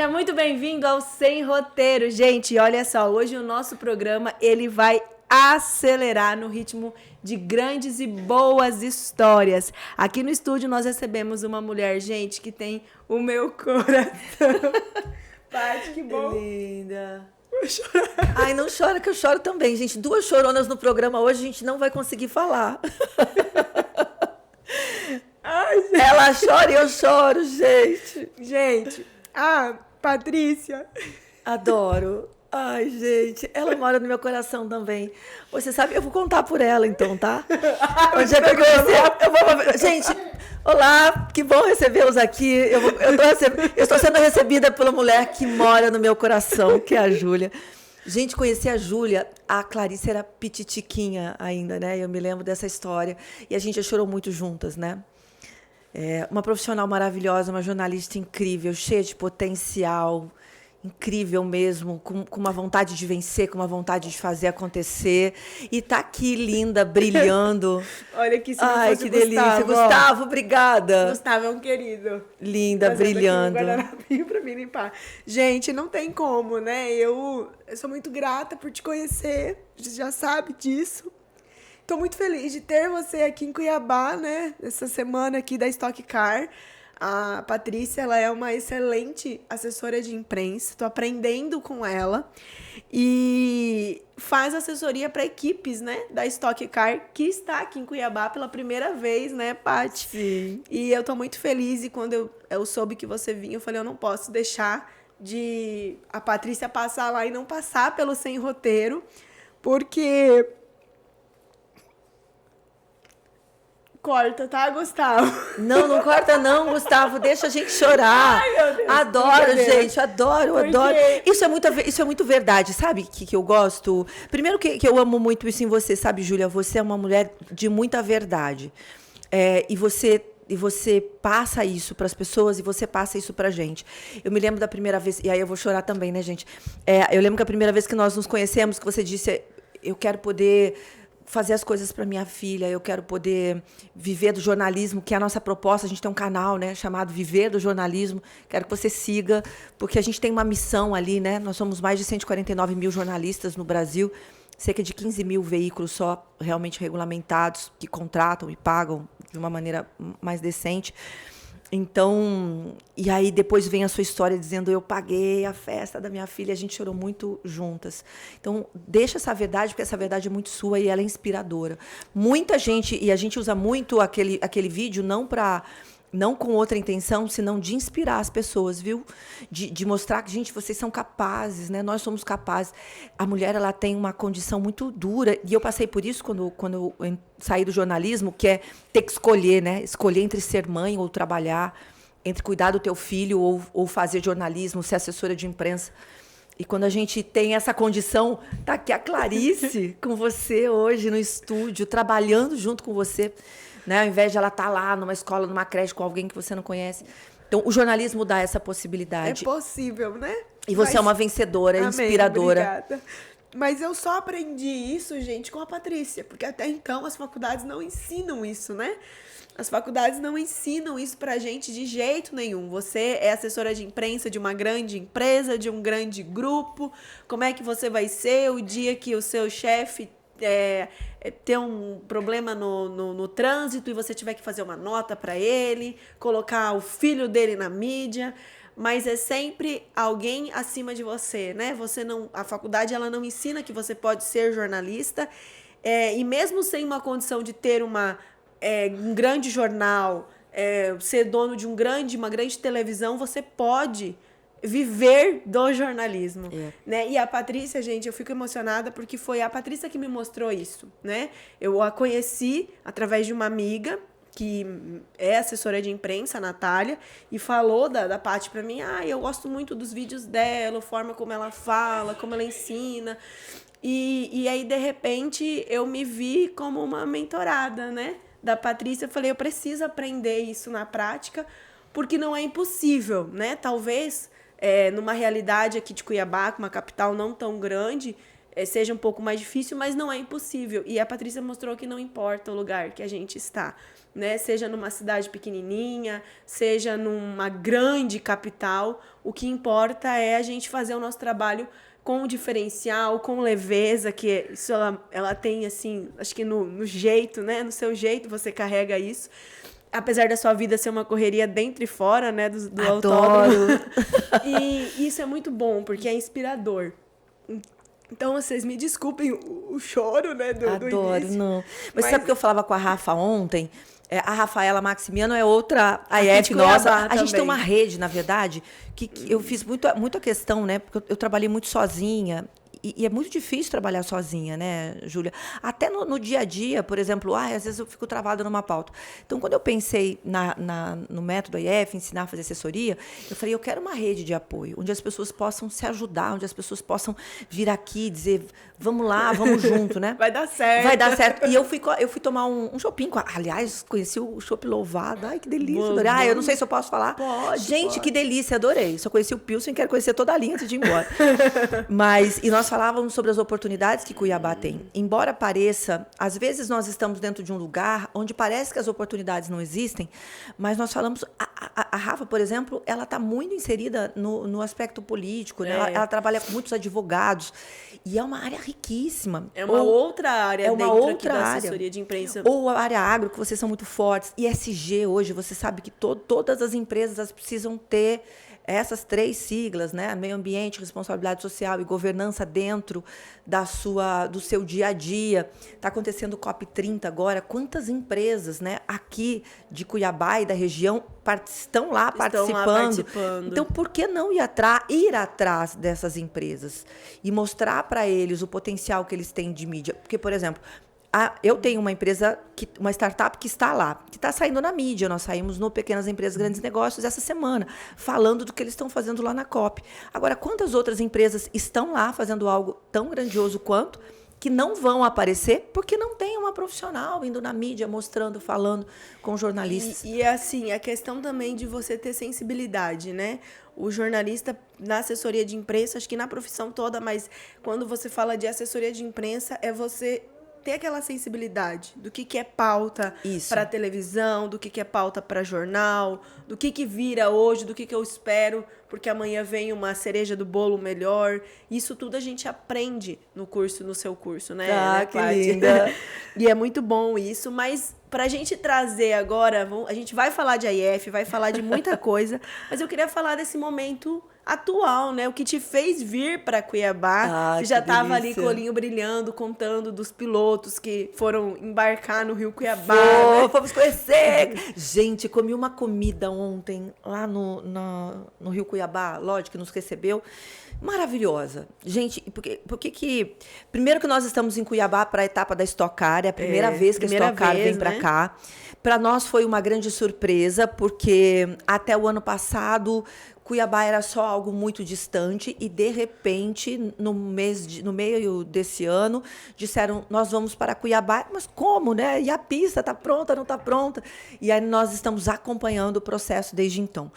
Seja muito bem-vindo ao Sem Roteiro, gente. Olha só, hoje o nosso programa ele vai acelerar no ritmo de grandes e boas histórias. Aqui no estúdio nós recebemos uma mulher, gente, que tem o meu coração. Paty, que bom. Linda. Ai, não chora que eu choro também, gente. Duas choronas no programa hoje, a gente não vai conseguir falar. Ai, gente. Ela chora e eu choro, gente. Gente, Patrícia. Adoro. Ai, gente, ela mora no meu coração também. Você sabe, eu vou contar por ela então, tá? Onde é que eu conheci? Gente, olá, que bom recebê-los aqui. Eu estou sendo recebida pela mulher que mora no meu coração, que é a Júlia. Gente, conheci a Júlia, a Clarice era pititiquinha ainda, né? Eu me lembro dessa história. E a gente já chorou muito juntas, né? Uma profissional maravilhosa, uma jornalista incrível, cheia de potencial, incrível mesmo, com uma vontade de vencer, com uma vontade de fazer acontecer. E tá aqui, linda, brilhando. Olha que se Ai, que delícia. Gustavo, obrigada. Gustavo é um querido. Linda, brilhando. Aqui um guardanapinho pra mim limpar. Gente, não tem como, né? Eu sou muito grata por te conhecer. Você já sabe disso. Tô muito feliz de ter você aqui em Cuiabá, né? Essa semana aqui da Stock Car. A Patrícia, ela é uma excelente assessora de imprensa. Tô aprendendo com ela. E faz assessoria para equipes, né? Da Stock Car, que está aqui em Cuiabá pela primeira vez, né, Paty? Sim. E eu tô muito feliz. E quando eu soube que você vinha, eu falei, eu não posso deixar de a Patrícia passar lá e não passar pelo Sem Roteiro. Porque... Corta, tá, Gustavo? Não corta não, Gustavo. Deixa a gente chorar. Ai, meu Deus. Adoro, gente. Adoro. Isso é muito verdade. Sabe que eu gosto? Primeiro que eu amo muito isso em você, sabe, Júlia? Você é uma mulher de muita verdade. E você passa isso para as pessoas e você passa isso pra gente. Eu me lembro da primeira vez... E aí eu vou chorar também, né, gente? Eu lembro que a primeira vez que nós nos conhecemos, que você disse... Eu quero poder... fazer as coisas para minha filha, eu quero poder viver do jornalismo, que é a nossa proposta. A gente tem um canal, né, chamado Viver do Jornalismo. Quero que você siga, porque a gente tem uma missão ali, né? Nós somos mais de 149 mil jornalistas no Brasil, cerca de 15 mil veículos só realmente regulamentados, que contratam e pagam de uma maneira mais decente. Então, e aí depois vem a sua história dizendo, eu paguei a festa da minha filha, a gente chorou muito juntas. Então, deixa essa verdade, porque essa verdade é muito sua e ela é inspiradora. Muita gente, e a gente usa muito aquele vídeo não com outra intenção, senão de inspirar as pessoas, viu? De mostrar que, gente, vocês são capazes, né? Nós somos capazes. A mulher, ela tem uma condição muito dura, e eu passei por isso quando eu saí do jornalismo, que é ter que escolher, né? Escolher entre ser mãe ou trabalhar, entre cuidar do teu filho ou fazer jornalismo, ser assessora de imprensa. E quando a gente tem essa condição, tá aqui a Clarice com você hoje no estúdio, trabalhando junto com você, né? Ao invés de ela estar lá numa escola, numa creche com alguém que você não conhece. Então, o jornalismo dá essa possibilidade. É possível, né? E você é uma vencedora, Amém, inspiradora. Obrigada. Mas eu só aprendi isso, gente, com a Patrícia, porque até então as faculdades não ensinam isso, né? As faculdades não ensinam isso pra gente de jeito nenhum. Você é assessora de imprensa de uma grande empresa, de um grande grupo. Como é que você vai ser o dia que o seu chefe ter um problema no trânsito e você tiver que fazer uma nota para ele, colocar o filho dele na mídia, mas é sempre alguém acima de você, né? A faculdade ela não ensina que você pode ser jornalista, e mesmo sem uma condição de ter um grande jornal, ser dono de uma grande televisão, você pode viver do jornalismo, né? E a Patrícia, gente, eu fico emocionada porque foi a Patrícia que me mostrou isso, né? Eu a conheci através de uma amiga que é assessora de imprensa, a Natália, e falou da Paty pra mim, eu gosto muito dos vídeos dela, a forma como ela fala, como ela ensina. E aí, de repente, eu me vi como uma mentorada, né? Da Patrícia. Eu falei, eu preciso aprender isso na prática, porque não é impossível, né? Talvez... numa realidade aqui de Cuiabá, uma capital não tão grande, seja um pouco mais difícil, mas não é impossível. E a Patrícia mostrou que não importa o lugar que a gente está, né? Seja numa cidade pequenininha, seja numa grande capital. O que importa é a gente fazer o nosso trabalho com diferencial, com leveza, que isso ela tem, assim, acho que no jeito, né? No seu jeito você carrega isso. Apesar da sua vida ser uma correria dentro e fora, né? Do autódromo. E isso é muito bom, porque é inspirador. Então, vocês me desculpem o choro, né? Do Adoro, início. não. Mas sabe que eu falava com a Rafa ontem? A Rafaela Maximiano é outra AF nossa. A gente tem uma rede, na verdade, que eu fiz muito a questão, né? Porque eu trabalhei muito sozinha. E é muito difícil trabalhar sozinha, né, Júlia? Até no dia a dia, por exemplo, às vezes eu fico travada numa pauta. Então, quando eu pensei no método IF, ensinar a fazer assessoria, eu falei, eu quero uma rede de apoio, onde as pessoas possam se ajudar, onde as pessoas possam vir aqui e dizer, vamos lá, vamos junto, né? Vai dar certo. Vai dar certo. E eu fui tomar um shopping. Aliás, conheci o Chopp Louvado. Ai, que delícia. Adorei. Eu não sei se eu posso falar. Gente, que delícia, adorei. Só conheci o Pilsen, quero conhecer toda a linha antes de ir embora. E nós falávamos sobre as oportunidades que Cuiabá tem. Embora pareça, às vezes nós estamos dentro de um lugar onde parece que as oportunidades não existem, mas nós falamos... A Rafa, por exemplo, ela está muito inserida no aspecto político, né? Ela trabalha com muitos advogados. E é uma área riquíssima. É uma outra área da assessoria de imprensa. Ou a área agro, que vocês são muito fortes. ESG hoje, você sabe que todas as empresas precisam ter essas 3 siglas, né? Meio ambiente, responsabilidade social e governança dentro do seu dia a dia. Está acontecendo o COP30 agora. Quantas empresas, né, aqui de Cuiabá e da região estão lá participando. Então, por que não ir atrás dessas empresas e mostrar para eles o potencial que eles têm de mídia? Porque, por exemplo, eu tenho uma empresa, uma startup que está lá, que está saindo na mídia. Nós saímos no Pequenas Empresas, Grandes Negócios essa semana, falando do que eles estão fazendo lá na COP. Agora, quantas outras empresas estão lá fazendo algo tão grandioso quanto, que não vão aparecer porque não tem uma profissional indo na mídia, mostrando, falando com jornalistas. E assim, a questão também de você ter sensibilidade, né? O jornalista na assessoria de imprensa, acho que na profissão toda, mas quando você fala de assessoria de imprensa, é você ter aquela sensibilidade do que é pauta para televisão, do que é pauta para jornal, do que vira hoje, do que eu espero, porque amanhã vem uma cereja do bolo melhor. Isso tudo a gente aprende no seu curso, né? Que linda! E é muito bom isso, mas pra gente trazer agora, a gente vai falar de AIF, vai falar de muita coisa, mas eu queria falar desse momento atual, né? O que te fez vir para Cuiabá. Você já estava ali com o olhinho brilhando, contando dos pilotos que foram embarcar no Rio Cuiabá. Né? Fomos conhecer! Gente, comi uma comida ontem lá no Rio Cuiabá, lógico que nos recebeu. Maravilhosa. Gente, porque que... Primeiro que nós estamos em Cuiabá para a etapa da Stock Car, é a primeira vez que a Stock Car vem para cá. Para nós foi uma grande surpresa, porque até o ano passado Cuiabá era só algo muito distante e, de repente, no meio desse ano, disseram, nós vamos para Cuiabá. Mas como, né? E a pista está pronta, não está pronta? E aí nós estamos acompanhando o processo desde então.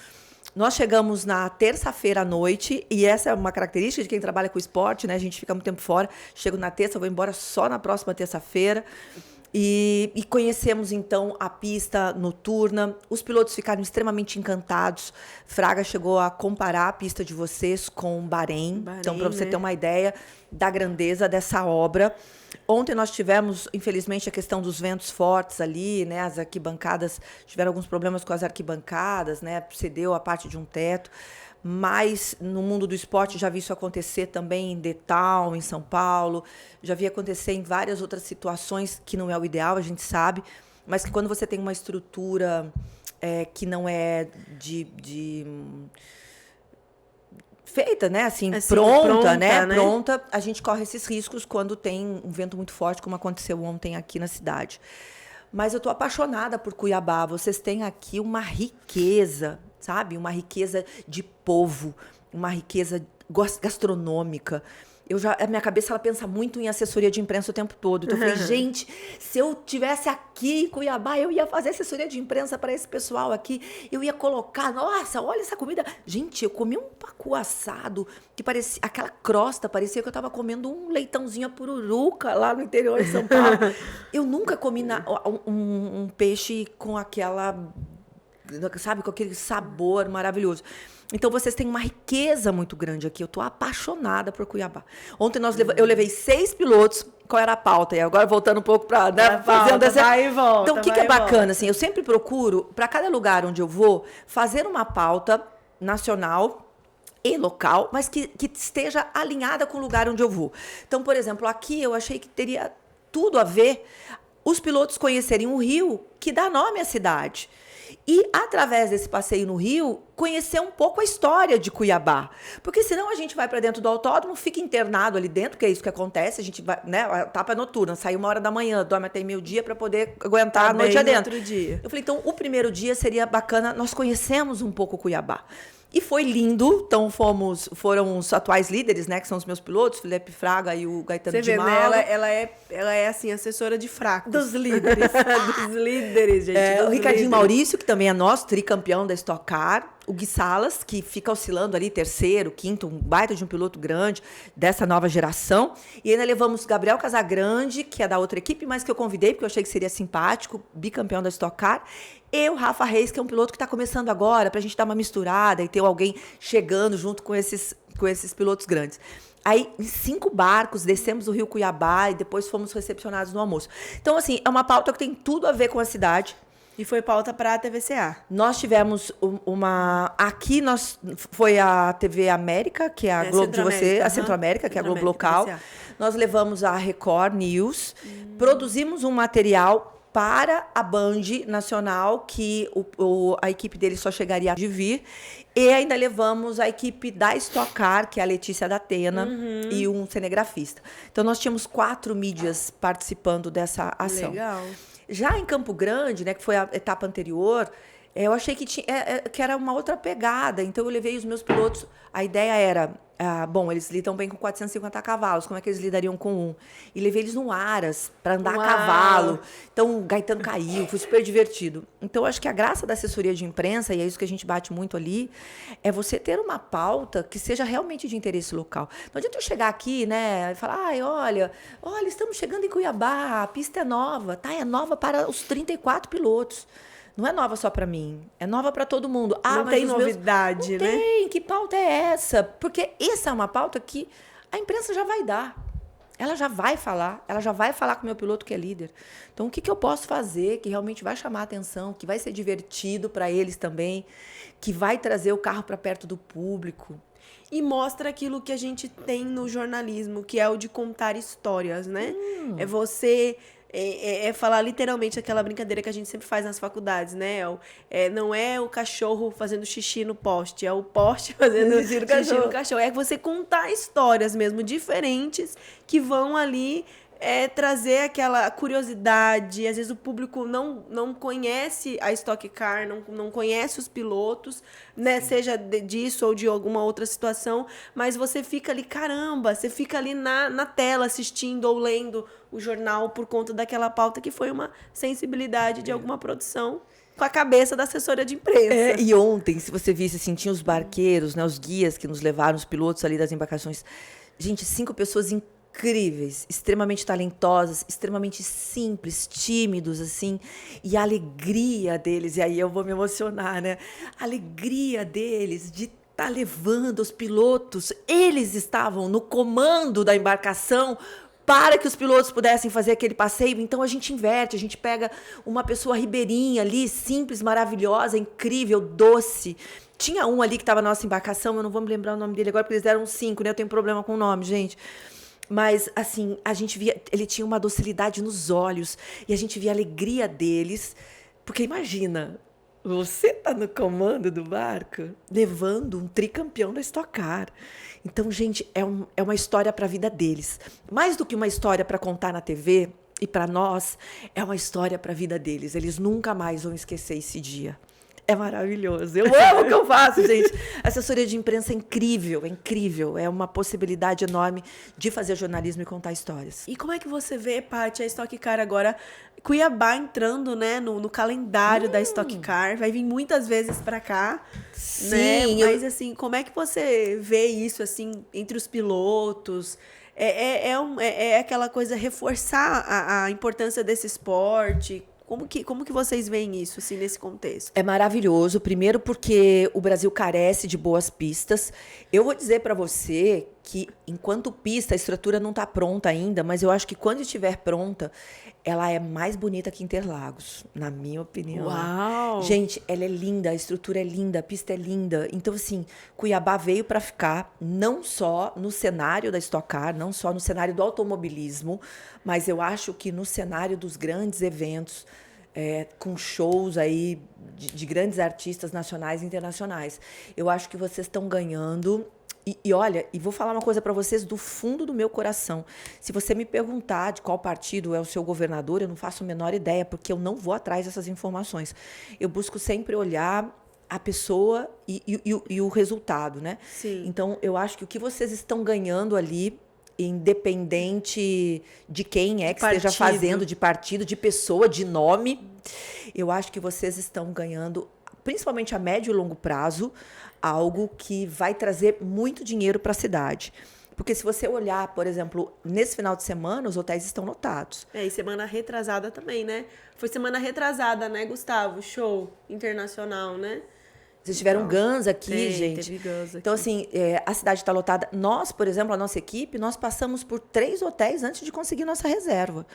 Nós chegamos na terça-feira à noite, e essa é uma característica de quem trabalha com esporte, né? A gente fica muito tempo fora. Chego na terça, vou embora só na próxima terça-feira. E conhecemos, então, a pista noturna. Os pilotos ficaram extremamente encantados. Fraga chegou a comparar a pista de vocês com Bahrein. Então, para você ter uma ideia da grandeza dessa obra. Ontem nós tivemos, infelizmente, a questão dos ventos fortes ali, né? As arquibancadas, tiveram alguns problemas com as arquibancadas, né? Cedeu a parte de um teto. Mas no mundo do esporte já vi isso acontecer também em Detal, em São Paulo. Já vi acontecer em várias outras situações que não é o ideal, a gente sabe. Mas que quando você tem uma estrutura que não é feita, né? Assim, pronta, né? Pronta, a gente corre esses riscos quando tem um vento muito forte, como aconteceu ontem aqui na cidade. Mas eu estou apaixonada por Cuiabá. Vocês têm aqui uma riqueza, sabe? Uma riqueza de povo, uma riqueza gastronômica. a minha cabeça, ela pensa muito em assessoria de imprensa o tempo todo. Então, eu falei, gente, se eu tivesse aqui em Cuiabá, eu ia fazer assessoria de imprensa para esse pessoal aqui. Eu ia colocar, nossa, olha essa comida. Gente, eu comi um pacu assado que parecia, aquela crosta, parecia que eu estava comendo um leitãozinho a pururuca lá no interior de São Paulo. Eu nunca comi um peixe com aquela, sabe, com aquele sabor maravilhoso. Então, vocês têm uma riqueza muito grande aqui. Eu estou apaixonada por Cuiabá. Ontem eu levei 6 pilotos. Qual era a pauta? E agora, voltando um pouco para... Né, vai e volta. Então, o que é bacana? Assim, eu sempre procuro, para cada lugar onde eu vou, fazer uma pauta nacional e local, mas que esteja alinhada com o lugar onde eu vou. Então, por exemplo, aqui eu achei que teria tudo a ver os pilotos conhecerem o Rio, que dá nome à cidade. E, através desse passeio no Rio, conhecer um pouco a história de Cuiabá. Porque senão a gente vai para dentro do autódromo, fica internado ali dentro, que é isso que acontece. A gente vai, né, a etapa noturna, sai 1h, dorme até meio-dia para poder aguentar a noite adentro. Outro dia. Eu falei, então, o primeiro dia seria bacana, nós conhecemos um pouco Cuiabá. E foi lindo, então foram os atuais líderes, né, que são os meus pilotos, Felipe Fraga e o Gaetano de Mauro. Você vê, né, ela é assim, assessora de fracos. Dos líderes. Dos líderes, gente. O Ricardinho Maurício, que também é nosso tricampeão da Stock Car. O Gui Salas, que fica oscilando ali, terceiro, quinto, um baita de um piloto grande dessa nova geração. E ainda levamos Gabriel Casagrande, que é da outra equipe, mas que eu convidei, porque eu achei que seria simpático, bicampeão da Stock Car. E o Rafa Reis, que é um piloto que está começando agora, para a gente dar uma misturada e ter alguém chegando junto com esses pilotos grandes. Aí, em 5 barcos, descemos o Rio Cuiabá e depois fomos recepcionados no almoço. Então, assim, é uma pauta que tem tudo a ver com a cidade. E foi pauta para a TVCA. Nós tivemos aqui foi a TV América, que é a Globo de você, a Centro-América, que é a Globo local. TVCA. Nós levamos a Record News, produzimos um material para a Band Nacional, que a equipe dele só chegaria a vir. E ainda levamos a equipe da Stock Car, que é a Letícia da Atena, e um cinegrafista. Então, nós tínhamos 4 mídias participando dessa ação. Legal. Já em Campo Grande, né, que foi a etapa anterior, eu achei que era uma outra pegada. Então, eu levei os meus pilotos. A ideia era, bom, eles lidam bem com 450 cavalos, como é que eles lidariam com um? E levei eles no Aras, para andar a cavalo. Então, o Gaetano caiu, foi super divertido. Então, acho que a graça da assessoria de imprensa, e é isso que a gente bate muito ali, é você ter uma pauta que seja realmente de interesse local. Não adianta eu chegar aqui, né, e falar, olha, estamos chegando em Cuiabá, a pista é nova, tá? É nova para os 34 pilotos. Não é nova só para mim, é nova para todo mundo. Não tem novidade, né? Não tem, que pauta é essa? Porque essa é uma pauta que a imprensa já vai dar. Ela já vai falar com o meu piloto que é líder. Então, o que eu posso fazer que realmente vai chamar a atenção, que vai ser divertido para eles também, que vai trazer o carro para perto do público? E mostra aquilo que a gente tem no jornalismo, que é o de contar histórias, né? É você... É falar literalmente aquela brincadeira que a gente sempre faz nas faculdades, né? Não é o cachorro fazendo xixi no poste, é o poste fazendo xixi no cachorro. É você contar histórias mesmo diferentes que vão ali trazer aquela curiosidade. Às vezes o público não conhece a Stock Car, não conhece os pilotos, né? Seja disso ou de alguma outra situação, mas você fica ali, caramba, você fica ali na tela assistindo ou lendo o jornal por conta daquela pauta que foi uma sensibilidade de alguma produção com a cabeça da assessora de imprensa. E ontem, se você visse, assim, tinha os barqueiros, né, os guias que nos levaram, os pilotos ali das embarcações. Gente, 5 pessoas incríveis, extremamente talentosas, extremamente simples, tímidos, assim, e a alegria deles, e aí eu vou me emocionar, né? A alegria deles de estar levando os pilotos, eles estavam no comando da embarcação para que os pilotos pudessem fazer aquele passeio. Então, a gente inverte, a gente pega uma pessoa ribeirinha ali, simples, maravilhosa, incrível, doce. Tinha um ali que estava na nossa embarcação, eu não vou me lembrar o nome dele agora, porque eles deram 5, né? Eu tenho problema com o nome, gente. Mas, assim, a gente via... Ele tinha uma docilidade nos olhos e a gente via a alegria deles. Porque, imagina, você tá no comando do barco levando um tricampeão da Stock Car. Então, gente, é uma história para a vida deles. Mais do que uma história para contar na TV e para nós, é uma história para a vida deles. Eles nunca mais vão esquecer esse dia. É maravilhoso. Eu amo o que eu faço, gente. A assessoria de imprensa é incrível, é incrível. É uma possibilidade enorme de fazer jornalismo e contar histórias. E como é que você vê, Paty, a Stock Car agora, Cuiabá entrando, né, no calendário da Stock Car, vai vir muitas vezes pra cá, né? Sim, Mas assim, como é que você vê isso, assim, entre os pilotos? É aquela coisa, reforçar a importância desse esporte. Como que vocês veem isso, assim, nesse contexto? É maravilhoso, primeiro porque o Brasil carece de boas pistas. Eu vou dizer para você que, enquanto pista, a estrutura não está pronta ainda, mas eu acho que quando estiver pronta, ela é mais bonita que Interlagos, na minha opinião. Uau! Gente, ela é linda, a estrutura é linda, a pista é linda. Então, assim, Cuiabá veio para ficar não só no cenário da Stock Car, não só no cenário do automobilismo, mas eu acho que no cenário dos grandes eventos, com shows aí de grandes artistas nacionais e internacionais. Eu acho que vocês estão ganhando. E olha, e vou falar uma coisa para vocês do fundo do meu coração. Se você me perguntar de qual partido é o seu governador, eu não faço a menor ideia, porque eu não vou atrás dessas informações. Eu busco sempre olhar a pessoa e o resultado, né? Sim. Então, eu acho que o que vocês estão ganhando ali, independente de quem é que esteja fazendo, de partido, de pessoa, de nome, eu acho que vocês estão ganhando, principalmente a médio e longo prazo, algo que vai trazer muito dinheiro para a cidade. Porque se você olhar, por exemplo, nesse final de semana, os hotéis estão lotados. E semana retrasada também, né? Foi semana retrasada, né, Gustavo? Show internacional, né? Vocês tiveram Guns aqui, gente. Teve Guns aqui. Então, assim, a cidade está lotada. Nós, por exemplo, a nossa equipe, nós passamos por 3 hotéis antes de conseguir nossa reserva.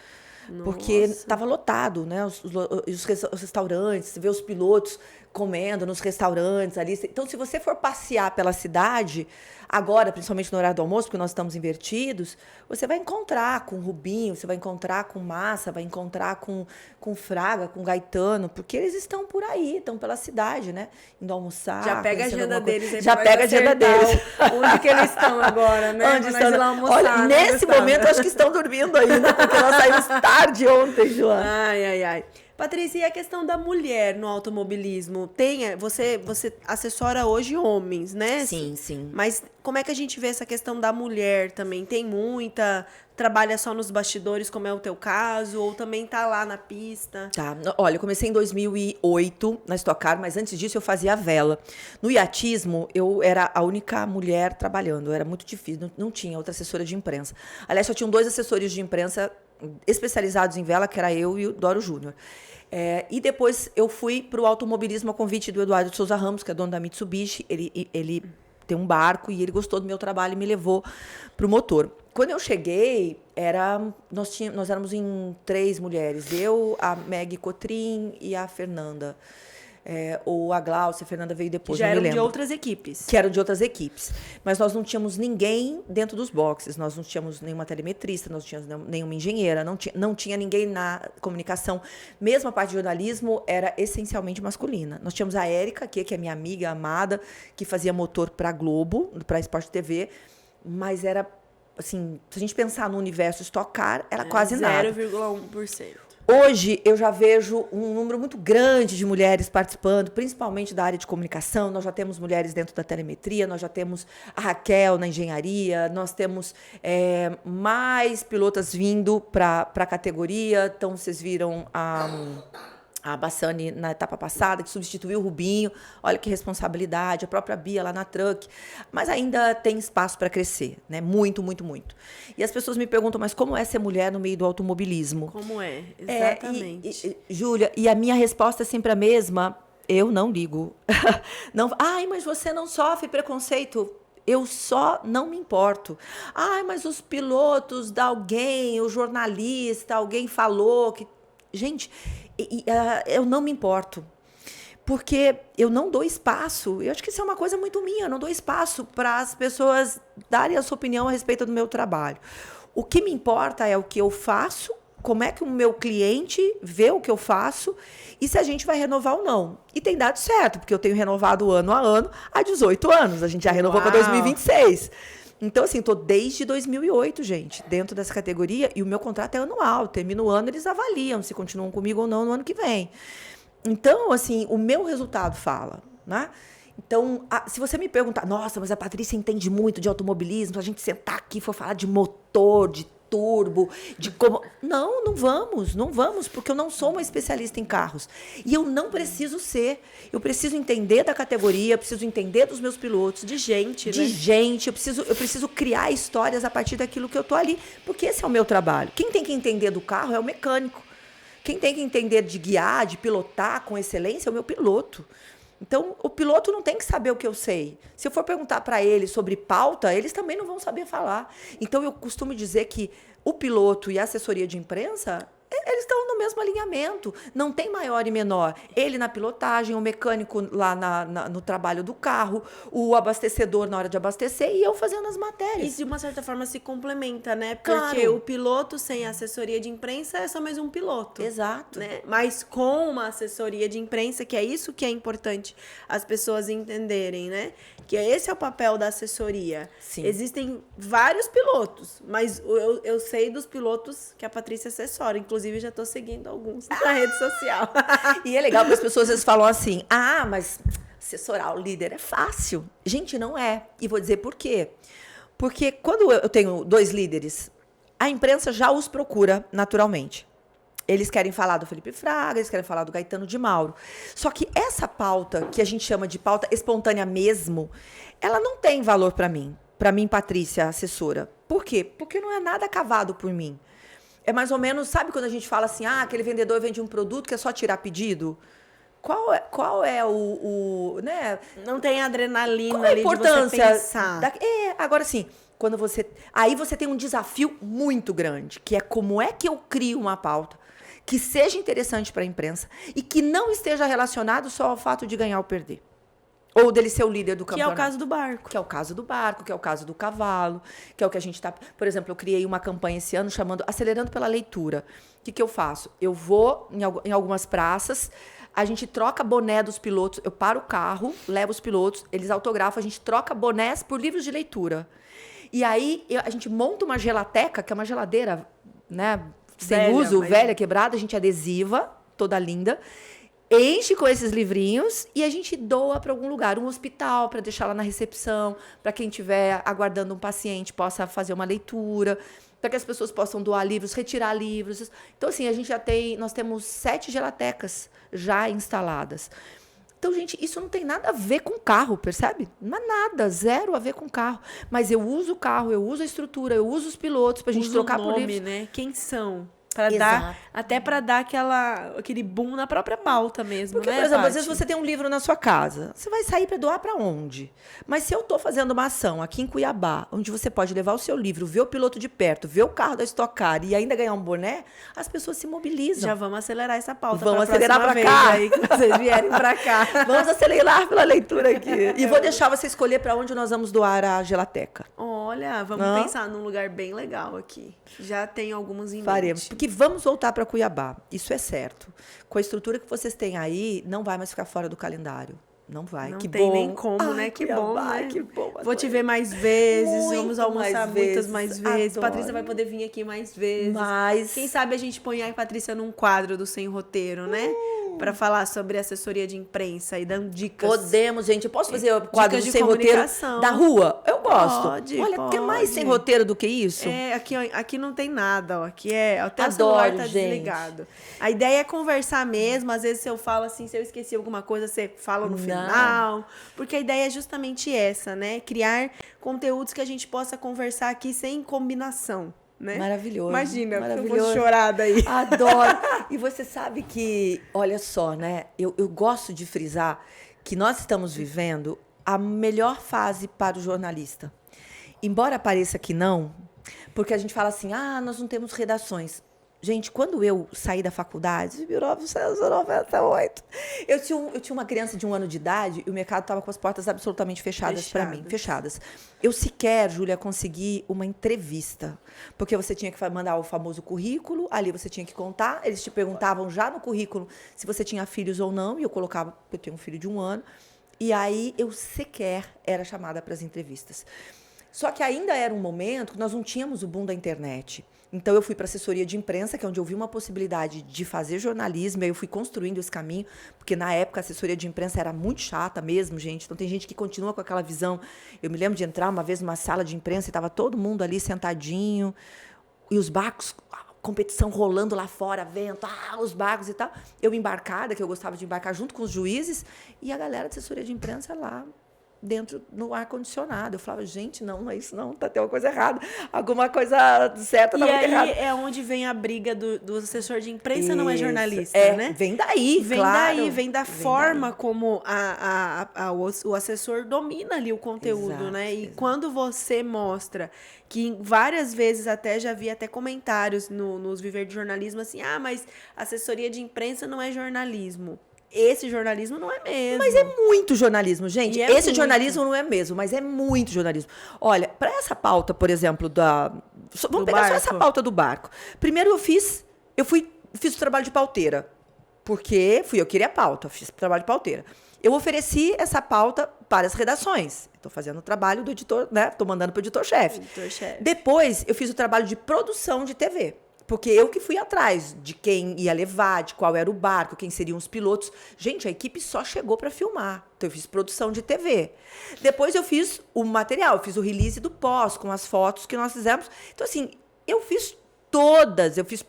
Nossa. Porque estava lotado, né? Os restaurantes, você vê os pilotos comendo nos restaurantes ali. Então, se você for passear pela cidade, agora, principalmente no horário do almoço, porque nós estamos invertidos, você vai encontrar com Rubinho, você vai encontrar com Massa, vai encontrar com Fraga, com Gaetano, porque eles estão por aí, estão pela cidade, né? Indo almoçar. Já pega a agenda deles aí. Já pega a agenda deles. Onde que eles estão agora, né? Onde estão? Lá almoçar, olha, nesse momento, acho que estão dormindo ainda, porque nós saímos tarde ontem, Joana. Ai. Patrícia, e a questão da mulher no automobilismo? Você assessora hoje homens, né? Sim. Mas como é que a gente vê essa questão da mulher também? Tem muita? Trabalha só nos bastidores, como é o teu caso? Ou também tá lá na pista? Tá. Olha, eu comecei em 2008 na Stock Car, mas antes disso eu fazia vela. No iatismo, eu era a única mulher trabalhando. Era muito difícil, não tinha outra assessora de imprensa. Aliás, só tinham 2 assessores de imprensa especializados em vela, que era eu e o Doro Júnior. E depois eu fui para o automobilismo a convite do Eduardo de Souza Ramos, que é dono da Mitsubishi. Ele tem um barco e ele gostou do meu trabalho e me levou para o motor. Quando eu cheguei, nós éramos em 3 mulheres. Eu, a Meg Cotrim e a Fernanda. Ou a Glaucia, a Fernanda veio depois, já não me eram lembro. de outras equipes. Que eram de outras equipes. Mas nós não tínhamos ninguém dentro dos boxes. Nós não tínhamos nenhuma telemetrista, nós não tínhamos nenhuma engenheira, não tinha ninguém na comunicação. Mesmo a parte de jornalismo era essencialmente masculina. Nós tínhamos a Érica, que é minha amiga amada, que fazia motor para a Globo, para a Sport TV, mas era, assim, se a gente pensar no universo Stock Car, era quase nada. 0,1%. Hoje, eu já vejo um número muito grande de mulheres participando, principalmente da área de comunicação. Nós já temos mulheres dentro da telemetria, nós já temos a Raquel na engenharia, nós temos mais pilotas vindo para a categoria. Então, vocês viram a Bassani na etapa passada, que substituiu o Rubinho. Olha que responsabilidade. A própria Bia lá na Truck. Mas ainda tem espaço para crescer, né? Muito. E as pessoas me perguntam, mas como é ser mulher no meio do automobilismo? Como é? Exatamente. Júlia, e a minha resposta é sempre a mesma. Eu não ligo. Não, mas você não sofre preconceito? Eu só não me importo. Mas os pilotos da alguém, o jornalista, alguém falou que... Gente... eu não me importo, porque eu não dou espaço. Eu acho que isso é uma coisa muito minha. Eu não dou espaço para as pessoas darem a sua opinião a respeito do meu trabalho. O que me importa é o que eu faço, como é que o meu cliente vê o que eu faço e se a gente vai renovar ou não. E tem dado certo, porque eu tenho renovado ano a ano há 18 anos. A gente já renovou para 2026. Então, assim, estou desde 2008, gente, dentro dessa categoria, e o meu contrato é anual. Termina o ano, eles avaliam se continuam comigo ou não no ano que vem. Então, assim, o meu resultado fala, né? Então, se você me perguntar, nossa, mas a Patrícia entende muito de automobilismo, a gente sentar aqui e for falar de motor, de turbo, de como... Não vamos, porque eu não sou uma especialista em carros. E eu não preciso ser. Eu preciso entender da categoria, eu preciso entender dos meus pilotos. De gente, de né? gente. Eu preciso criar histórias a partir daquilo que eu tô ali, porque esse é o meu trabalho. Quem tem que entender do carro é o mecânico. Quem tem que entender de guiar, de pilotar com excelência é o meu piloto. Então, o piloto não tem que saber o que eu sei. Se eu for perguntar para eles sobre pauta, eles também não vão saber falar. Então, eu costumo dizer que o piloto e a assessoria de imprensa, eles estão no mesmo alinhamento. Não tem maior e menor. Ele na pilotagem, o mecânico lá no trabalho do carro, o abastecedor na hora de abastecer e eu fazendo as matérias. E de uma certa forma se complementa, né? Porque Claro. o piloto sem assessoria de imprensa é só mais um piloto. Exato. Né? Mas com uma assessoria de imprensa, que é isso que é importante as pessoas entenderem, né? Que esse é o papel da assessoria. Sim. Existem vários pilotos, mas eu sei dos pilotos que a Patrícia assessora. Inclusive, já estou seguindo alguns na rede social. E é legal que as pessoas às vezes falam assim, mas assessorar o líder é fácil. Gente, não é. E vou dizer por quê. Porque quando eu tenho 2 líderes, a imprensa já os procura naturalmente. Eles querem falar do Felipe Fraga, eles querem falar do Gaetano de Mauro. Só que essa pauta, que a gente chama de pauta espontânea mesmo, ela não tem valor para mim, Patrícia, assessora. Por quê? Porque não é nada cavado por mim. É mais ou menos, sabe quando a gente fala assim, aquele vendedor vende um produto que é só tirar pedido? Qual é o né? Não tem adrenalina Qual a ali importância de você pensar. Agora sim, quando aí você tem um desafio muito grande, que é como é que eu crio uma pauta que seja interessante para a imprensa e que não esteja relacionado só ao fato de ganhar ou perder. Ou dele ser o líder do campeonato. Que é o caso do barco. Que é o caso do barco, que é o caso do cavalo, que é o que a gente está... Por exemplo, eu criei uma campanha esse ano chamando Acelerando pela Leitura. O que eu faço? Eu vou em algumas praças, a gente troca boné dos pilotos, eu paro o carro, levo os pilotos, eles autografam, a gente troca bonés por livros de leitura. E aí a gente monta uma gelateca, que é uma geladeira, né, sem uso, velha, quebrada, a gente adesiva, toda linda, enche com esses livrinhos e a gente doa para algum lugar, um hospital, para deixar lá na recepção, para quem estiver aguardando um paciente possa fazer uma leitura, para que as pessoas possam doar livros, retirar livros. Então, assim, nós temos 7 gelatecas já instaladas. Então, gente, isso não tem nada a ver com carro, percebe? Não é nada, zero a ver com carro. Mas eu uso o carro, eu uso a estrutura, eu uso os pilotos pra gente trocar por livros. Né? Quem são? Até para dar aquele boom na própria pauta mesmo, porque, né, por exemplo, Paty? às vezes você tem um livro na sua casa, você vai sair para doar para onde? Mas se eu estou fazendo uma ação aqui em Cuiabá, onde você pode levar o seu livro, ver o piloto de perto, ver o carro da Stock Car e ainda ganhar um boné, as pessoas se mobilizam. Já vamos acelerar essa pauta. Vamos acelerar para cá. Aí que vocês vierem para cá. Vamos acelerar pela leitura aqui. E vou deixar você escolher para onde nós vamos doar a gelateca. Olha, vamos pensar num lugar bem legal aqui. Já tem alguns em Faremos. mente. Porque vamos voltar para Cuiabá. Isso é certo. Com a estrutura que vocês têm aí, não vai mais ficar fora do calendário. Não vai. Não que tem bom. nem como, né? Que Cuiabá, bom, né? Que bom. Vou te ver mais vezes, Muito vamos almoçar mais muitas vezes. mais vezes. Adoro. Patrícia vai poder vir aqui mais vezes. Mas... Quem sabe a gente põe a Patrícia num quadro do Sem Roteiro, né? Pra falar sobre assessoria de imprensa e dando dicas. Podemos, gente. Eu posso fazer o quadro Dicas de sem roteiro comunicação. da rua? Eu gosto. Pode, Olha, quer mais pode. sem roteiro do que isso? Aqui não tem nada, ó. Aqui até Adoro, o celular tá gente. desligado. A ideia é conversar mesmo. Às vezes, se eu falo assim, se eu esqueci alguma coisa, você fala no final. Porque a ideia é justamente essa, né? Criar conteúdos que a gente possa conversar aqui sem combinação. Né? Maravilhoso. Imagina, maravilhoso. eu vou chorar daí. Adoro. E você sabe que, olha só, né? Eu gosto de frisar que nós estamos vivendo a melhor fase para o jornalista. Embora pareça que não, porque a gente fala assim, nós não temos redações. Gente, quando eu saí da faculdade, em 1998, eu tinha uma criança de 1 ano de idade e o mercado estava com as portas absolutamente fechadas para mim. Fechadas. Eu sequer, Júlia, consegui uma entrevista. Porque você tinha que mandar o famoso currículo, ali você tinha que contar, eles te perguntavam já no currículo se você tinha filhos ou não, e eu colocava, eu tenho um filho de 1 ano, e aí eu sequer era chamada para as entrevistas. Só que ainda era um momento que nós não tínhamos o boom da internet. Então, eu fui para assessoria de imprensa, que é onde eu vi uma possibilidade de fazer jornalismo, e aí eu fui construindo esse caminho, porque na época a assessoria de imprensa era muito chata mesmo, gente. Então, tem gente que continua com aquela visão. Eu me lembro de entrar uma vez numa sala de imprensa e estava todo mundo ali sentadinho, e os barcos, competição rolando lá fora, vento, os barcos e tal. Eu embarcada, que eu gostava de embarcar junto com os juízes, e a galera de assessoria de imprensa lá, dentro no ar-condicionado. Eu falava, gente, não é isso não, tá tem uma coisa errada. Alguma coisa certa tá muito errada. E aí é onde vem a briga do assessor de imprensa, não é jornalista, né? Vem daí, Vem da forma como o assessor domina ali o conteúdo, Exato, né? E exato. quando você mostra que várias vezes até já vi até comentários nos Viver de Jornalismo assim, mas assessoria de imprensa não é jornalismo. Esse jornalismo não é mesmo. Mas é muito jornalismo, gente. E é Esse muito. Jornalismo não é mesmo, mas é muito jornalismo. Olha, para essa pauta, por exemplo, vamos pegar só essa pauta do barco. Primeiro eu fiz o trabalho de pauteira, porque eu queria a pauta, fiz o trabalho de pauteira. Eu ofereci essa pauta para as redações. Estou fazendo o trabalho do editor, né? Estou mandando para o editor-chefe. Depois, eu fiz o trabalho de produção de TV. Porque eu que fui atrás de quem ia levar, de qual era o barco, quem seriam os pilotos. Gente, a equipe só chegou para filmar. Então, eu fiz produção de TV. Depois, eu fiz o material, eu fiz o release do pós, com as fotos que nós fizemos. Então, assim, eu fiz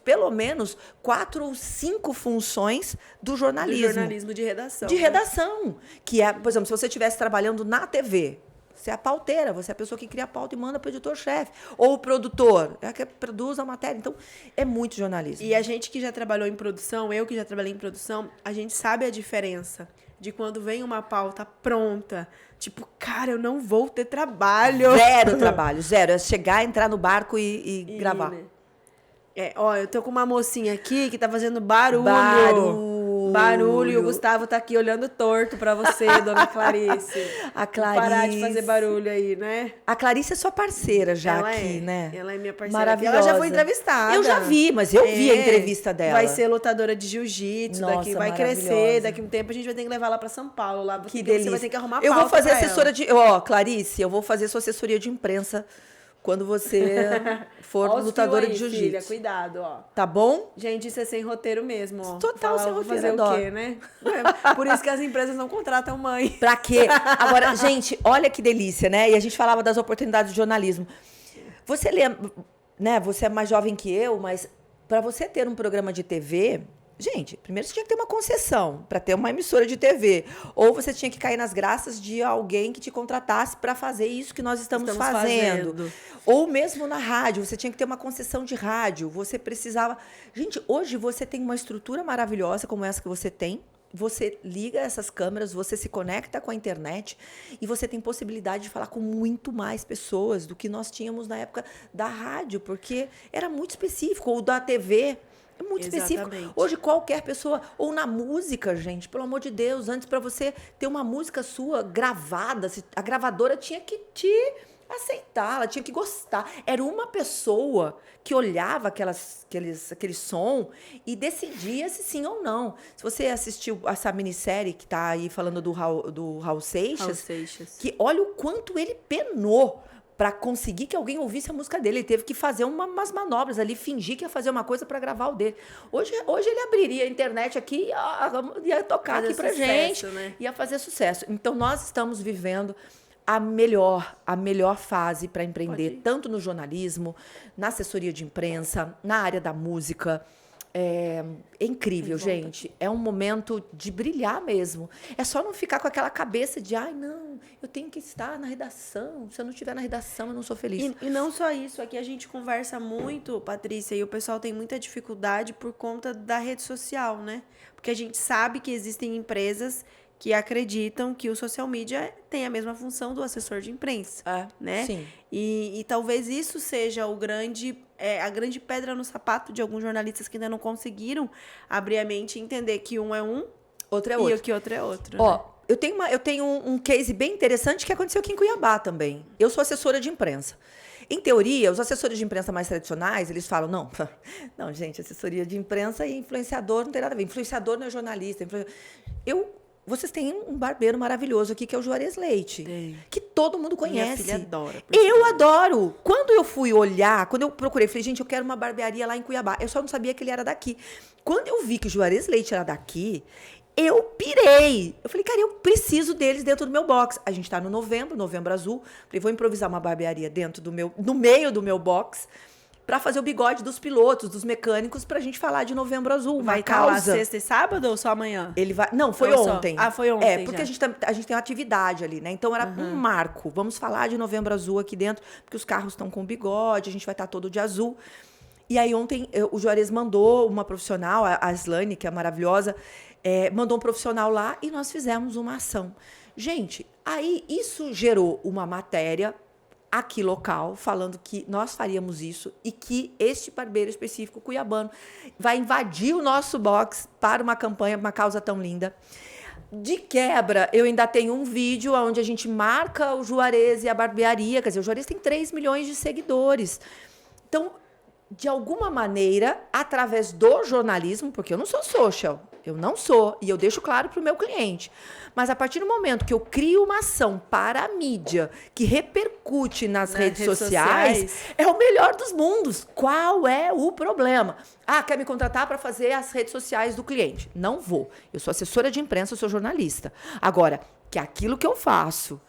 pelo menos 4 ou 5 funções do jornalismo. Do jornalismo de redação. De redação. Que é, por exemplo, se você estivesse trabalhando na TV, você é a pauteira, você é a pessoa que cria a pauta e manda para o editor-chefe. Ou o produtor, é que produz a matéria. Então, é muito jornalismo. E a gente que já trabalhou em produção, eu que já trabalhei em produção, a gente sabe a diferença de quando vem uma pauta pronta. Tipo, cara, eu não vou ter trabalho. Zero trabalho, zero. É chegar, entrar no barco e gravar. Né? Eu tô com uma mocinha aqui que tá fazendo barulho. E o Gustavo tá aqui olhando torto pra você, dona Clarice. A Clarice. Parar de fazer barulho aí, né? A Clarice é sua parceira já aqui, né? Ela é minha parceira. Maravilhosa. Ela já foi entrevistada. Eu já vi, mas eu vi a entrevista dela. Vai ser lutadora de jiu-jitsu daqui, vai crescer. Daqui a um tempo a gente vai ter que levar ela pra São Paulo. Lá, que delícia. Você vai ter que arrumar Eu vou fazer pauta assessora de... Clarice, eu vou fazer sua assessoria de imprensa quando você for lutadora de jiu-jitsu. Filha, cuidado, ó. Tá bom? Gente, isso é sem roteiro mesmo, ó. Total sem roteiro, fazer o quê, né? Por isso que as empresas não contratam mãe. Pra quê? Agora, gente, olha que delícia, né? E a gente falava das oportunidades de jornalismo. Você lembra, né? Você é mais jovem que eu, mas para você ter um programa de TV... Gente, primeiro você tinha que ter uma concessão para ter uma emissora de TV. Ou você tinha que cair nas graças de alguém que te contratasse para fazer isso que nós estamos fazendo. Ou mesmo na rádio, você tinha que ter uma concessão de rádio. Você precisava... Gente, hoje você tem uma estrutura maravilhosa como essa que você tem. Você liga essas câmeras, você se conecta com a internet e você tem possibilidade de falar com muito mais pessoas do que nós tínhamos na época da rádio, porque era muito específico. Ou da TV... É muito específico. Hoje, qualquer pessoa... Ou na música, gente, pelo amor de Deus. Antes, para você ter uma música sua gravada, a gravadora tinha que te aceitar, ela tinha que gostar. Era uma pessoa que olhava aquele som e decidia se sim ou não. Se você assistiu essa minissérie que está aí falando do Raul Seixas, que olha o quanto ele penou para conseguir que alguém ouvisse a música dele. Ele teve que fazer umas manobras ali, fingir que ia fazer uma coisa para gravar o dele. Hoje ele abriria a internet aqui e ia tocar fazer aqui pra gente, né? Ia fazer sucesso. Então, nós estamos vivendo a melhor fase para empreender, tanto no jornalismo, na assessoria de imprensa, na área da música. É incrível, gente. É um momento de brilhar mesmo. É só não ficar com aquela cabeça de não, eu tenho que estar na redação. Se eu não estiver na redação, eu não sou feliz. E não só isso. Aqui a gente conversa muito, Patrícia, e o pessoal tem muita dificuldade por conta da rede social, né? Porque a gente sabe que existem empresas que acreditam que o social media tem a mesma função do assessor de imprensa, né? Sim. E talvez isso seja a grande pedra no sapato de alguns jornalistas que ainda não conseguiram abrir a mente e entender que um é um, outro é outro. E que outro é outro. Ó, né? eu tenho um case bem interessante que aconteceu aqui em Cuiabá também. Eu sou assessora de imprensa. Em teoria, os assessores de imprensa mais tradicionais, eles falam, não, gente, assessoria de imprensa e influenciador não tem nada a ver. Influenciador não é jornalista. Vocês têm um barbeiro maravilhoso aqui, que é o Juarez Leite. Que todo mundo Minha conhece. filha adora. Eu adoro. Quando eu fui olhar, quando eu procurei, falei, gente, eu quero uma barbearia lá em Cuiabá. Eu só não sabia que ele era daqui. Quando eu vi que o Juarez Leite era daqui, eu pirei. Eu falei, cara, eu preciso deles dentro do meu box. A gente tá no novembro azul. Falei, vou improvisar uma barbearia no meio do meu box, pra fazer o bigode dos pilotos, dos mecânicos, pra gente falar de Novembro Azul. Vai estar lá sexta e sábado ou só amanhã? Ele vai. Não, foi Ou ontem. só? Ah, foi ontem. Porque já. a gente tem uma atividade ali, né? Então era um marco. Vamos falar de Novembro Azul aqui dentro, porque os carros estão com bigode, a gente vai estar todo de azul. E aí ontem o Juarez mandou uma profissional, a Slane, que é maravilhosa, mandou um profissional lá e nós fizemos uma ação. Gente, aí isso gerou uma matéria aqui local, falando que nós faríamos isso e que este barbeiro específico cuiabano vai invadir o nosso box para uma campanha, uma causa tão linda. De quebra, eu ainda tenho um vídeo onde a gente marca o Juarez e a barbearia. Quer dizer, o Juarez tem 3 milhões de seguidores. Então, de alguma maneira, através do jornalismo, porque eu não sou social, eu não sou, e eu deixo claro para o meu cliente. Mas a partir do momento que eu crio uma ação para a mídia que repercute nas redes sociais, é o melhor dos mundos. Qual é o problema? Ah, quer me contratar para fazer as redes sociais do cliente? Não vou. Eu sou assessora de imprensa, eu sou jornalista. Agora, que aquilo que eu faço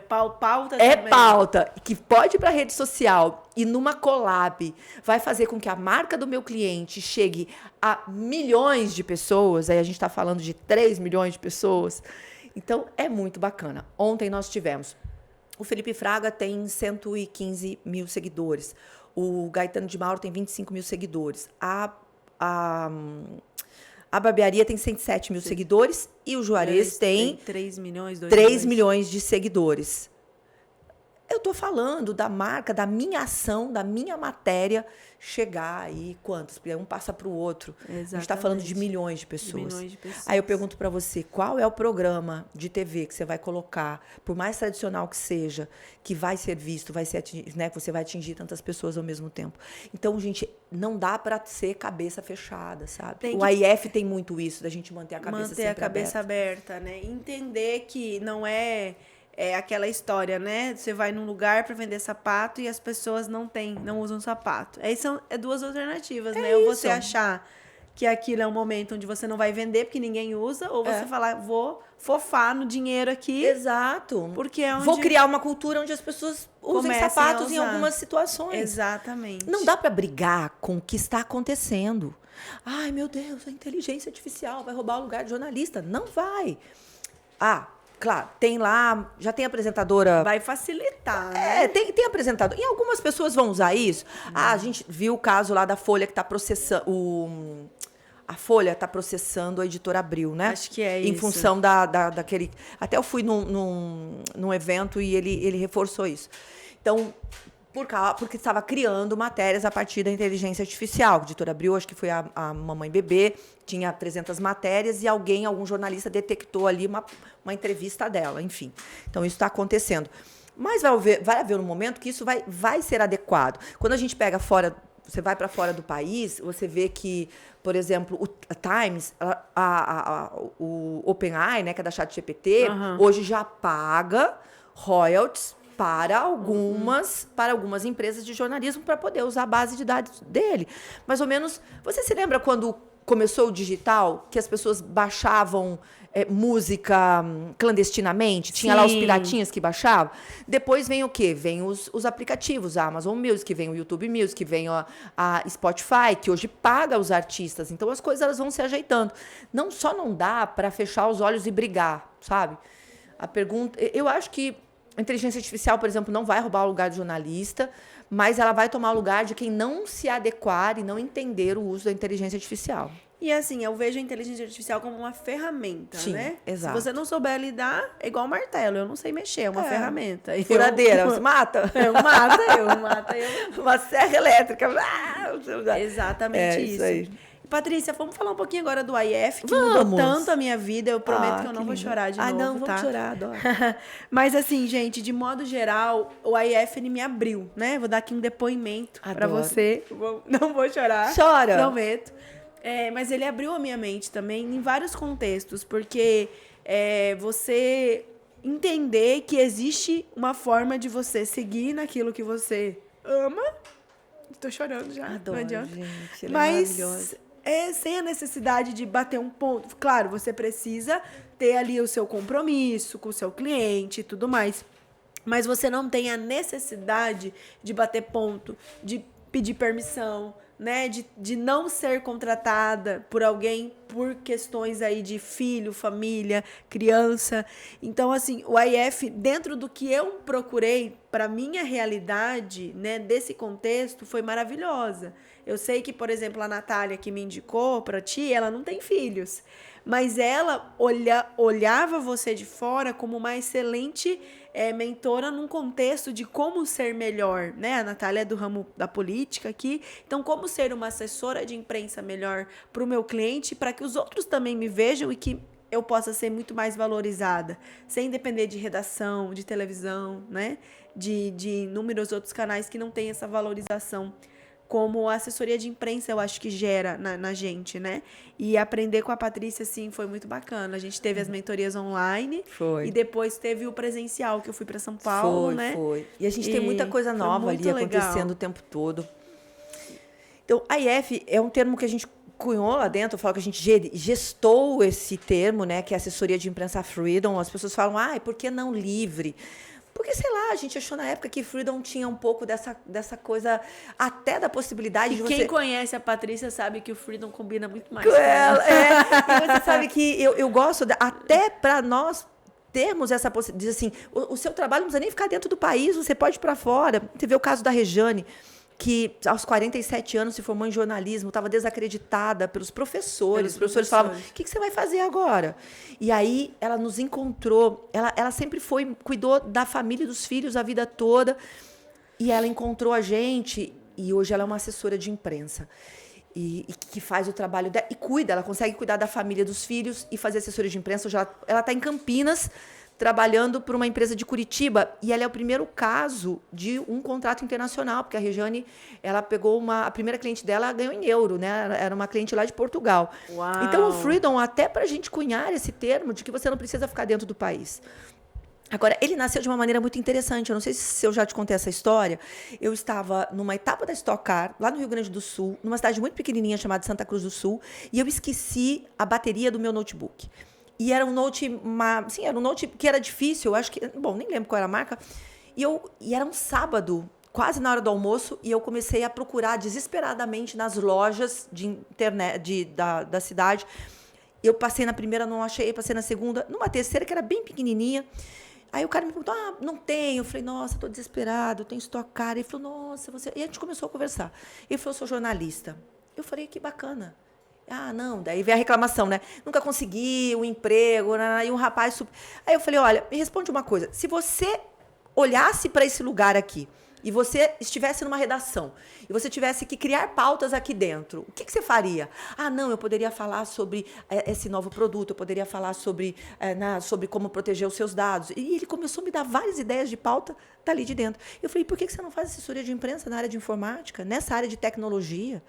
pauta é também. pauta, que pode ir para a rede social e numa collab vai fazer com que a marca do meu cliente chegue a milhões de pessoas, aí a gente está falando de 3 milhões de pessoas. Então, é muito bacana. Ontem nós tivemos, o Felipe Fraga tem 115 mil seguidores, o Gaetano de Mauro tem 25 mil seguidores, a barbearia tem 107 mil seguidores e o Juarez tem 3 milhões, 3 milhões de seguidores. Eu estou falando da marca, da minha ação, da minha matéria chegar aí, quantos? Porque um passa para o outro. Exatamente. A gente está falando de milhões de pessoas. Milhões de pessoas. Aí eu pergunto para você, qual é o programa de TV que você vai colocar, por mais tradicional que seja, que vai ser visto, vai ser né, que você vai atingir tantas pessoas ao mesmo tempo. Então, gente, não dá para ser cabeça fechada, sabe? O AIF tem muito isso, da gente manter a cabeça sempre aberta. Manter a cabeça aberta, né? Entender que não é aquela história, né? Você vai num lugar para vender sapato e as pessoas não usam sapato. Aí são duas alternativas, né? Ou você achar que aquilo é um momento onde você não vai vender porque ninguém usa, ou você falar, vou fofar no dinheiro aqui. Exato. Porque é onde vou criar uma cultura onde as pessoas usem sapatos em algumas situações. Exatamente. Não dá para brigar com o que está acontecendo. Ai, meu Deus, a inteligência artificial vai roubar o lugar de jornalista. Não vai. Claro, tem lá, já tem apresentadora... Vai facilitar, né? Tem apresentador. E algumas pessoas vão usar isso. A gente viu o caso lá da Folha que está processando... A Folha está processando a Editora Abril, né? Acho que é isso. Em função daquele... Até eu fui num evento e ele reforçou isso. Então, porque estava criando matérias a partir da inteligência artificial. A Editora Abril, acho que foi a Mamãe Bebê, tinha 300 matérias e algum jornalista detectou ali uma entrevista dela, enfim. Então, isso está acontecendo. Mas vai haver um momento que isso vai ser adequado. Quando a gente pega você vai para fora do país, você vê que, por exemplo, o Times, o OpenAI, né, que é da ChatGPT, hoje já paga royalties para algumas empresas de jornalismo para poder usar a base de dados dele. Mais ou menos, você se lembra quando começou o digital, que as pessoas baixavam música clandestinamente? Tinha lá os piratinhas que baixavam. Depois vem o quê? Vem os aplicativos, a Amazon Music, vem o YouTube Music, vem a Spotify, que hoje paga os artistas. Então, as coisas elas vão se ajeitando. Só não dá para fechar os olhos e brigar, sabe? A pergunta... Eu acho que a inteligência artificial, por exemplo, não vai roubar o lugar do jornalista, mas ela vai tomar o lugar de quem não se adequar e não entender o uso da inteligência artificial. E assim, eu vejo a inteligência artificial como uma ferramenta, né? Exato. Se você não souber lidar, é igual martelo. Eu não sei mexer, é uma ferramenta. Furadeira, você mata? Mata eu. Uma serra elétrica. Exatamente isso. Aí. Patrícia, vamos falar um pouquinho agora do AIF, que mudou tanto a minha vida. Eu prometo que eu não vou chorar de novo, não, tá? vamos chorar, adoro. Mas assim, gente, de modo geral, o AIF, ele me abriu, né? Vou dar aqui um depoimento pra você. Não vou chorar. Chora. Prometo. Mas ele abriu a minha mente também em vários contextos, porque você entender que existe uma forma de você seguir naquilo que você ama. Tô chorando já, Adoro, não adianta. gente, ela é Mas maravilhosa. sem a necessidade de bater um ponto. Claro, você precisa ter ali o seu compromisso com o seu cliente e tudo mais. Mas você não tem a necessidade de bater ponto, de pedir permissão, né? De não ser contratada por alguém por questões aí de filho, família, criança. Então, assim, o IF, dentro do que eu procurei para minha realidade, né, desse contexto, foi maravilhosa. Eu sei que, por exemplo, a Natália que me indicou para ti, ela não tem filhos, mas ela olhava você de fora como uma excelente mentora num contexto de como ser melhor, né? A Natália é do ramo da política aqui, então como ser uma assessora de imprensa melhor para o meu cliente, para que os outros também me vejam e que eu possa ser muito mais valorizada, sem depender de redação, de televisão, né? De inúmeros outros canais que não têm essa valorização, como a assessoria de imprensa, eu acho que gera na gente, né? E aprender com a Patrícia, assim, foi muito bacana. A gente teve as mentorias online. Foi. E depois teve o presencial, que eu fui para São Paulo, né? Foi. E a gente tem muita coisa nova ali acontecendo o tempo todo. Então, IF é um termo que a gente cunhou lá dentro, eu falo que a gente gestou esse termo, né? Que é assessoria de imprensa freedom. As pessoas falam, por que não livre? Porque, sei lá, a gente achou na época que Freedom tinha um pouco dessa coisa, até da possibilidade de você... Quem conhece a Patrícia sabe que o Freedom combina muito mais com ela. E você sabe que eu gosto, até para nós termos essa possibilidade, diz assim, o seu trabalho não precisa nem ficar dentro do país, você pode ir para fora. Você vê o caso da Rejane, que aos 47 anos se formou em jornalismo, estava desacreditada pelos professores. Os professores falavam, o que você vai fazer agora? E aí ela nos encontrou, ela sempre cuidou da família e dos filhos a vida toda, e ela encontrou a gente, e hoje ela é uma assessora de imprensa, e que faz o trabalho dela, e cuida, ela consegue cuidar da família, dos filhos, e fazer assessoria de imprensa. Hoje ela está em Campinas, trabalhando por uma empresa de Curitiba, e ela é o primeiro caso de um contrato internacional, porque a Rejane, ela pegou a primeira cliente dela, ganhou em euro, né? Era uma cliente lá de Portugal. Uau. Então, o Freedom, até para a gente cunhar esse termo de que você não precisa ficar dentro do país. Agora, ele nasceu de uma maneira muito interessante. Eu não sei se eu já te contei essa história. Eu estava numa etapa da Stock Car, lá no Rio Grande do Sul, numa cidade muito pequenininha chamada Santa Cruz do Sul, e eu esqueci a bateria do meu notebook. E era um note, era um note que era difícil, eu acho que, nem lembro qual era a marca. E era um sábado, quase na hora do almoço, e eu comecei a procurar desesperadamente nas lojas de internet da cidade. Eu passei na primeira, não achei, passei na segunda, numa terceira, que era bem pequenininha. Aí o cara me perguntou, não tenho. Eu falei, nossa, estou desesperado, eu tenho Stock Car. Ele falou, nossa, você... E a gente começou a conversar. Ele falou, eu sou jornalista. Eu falei, que bacana. Não, daí veio a reclamação, né? Nunca consegui um emprego, né? E um rapaz... Aí eu falei, olha, me responde uma coisa. Se você olhasse para esse lugar aqui e você estivesse numa redação e você tivesse que criar pautas aqui dentro, o que você faria? Não, eu poderia falar sobre esse novo produto, eu poderia falar sobre como proteger os seus dados. E ele começou a me dar várias ideias de pauta dali de dentro. Eu falei, por que você não faz assessoria de imprensa na área de informática, nessa área de tecnologia?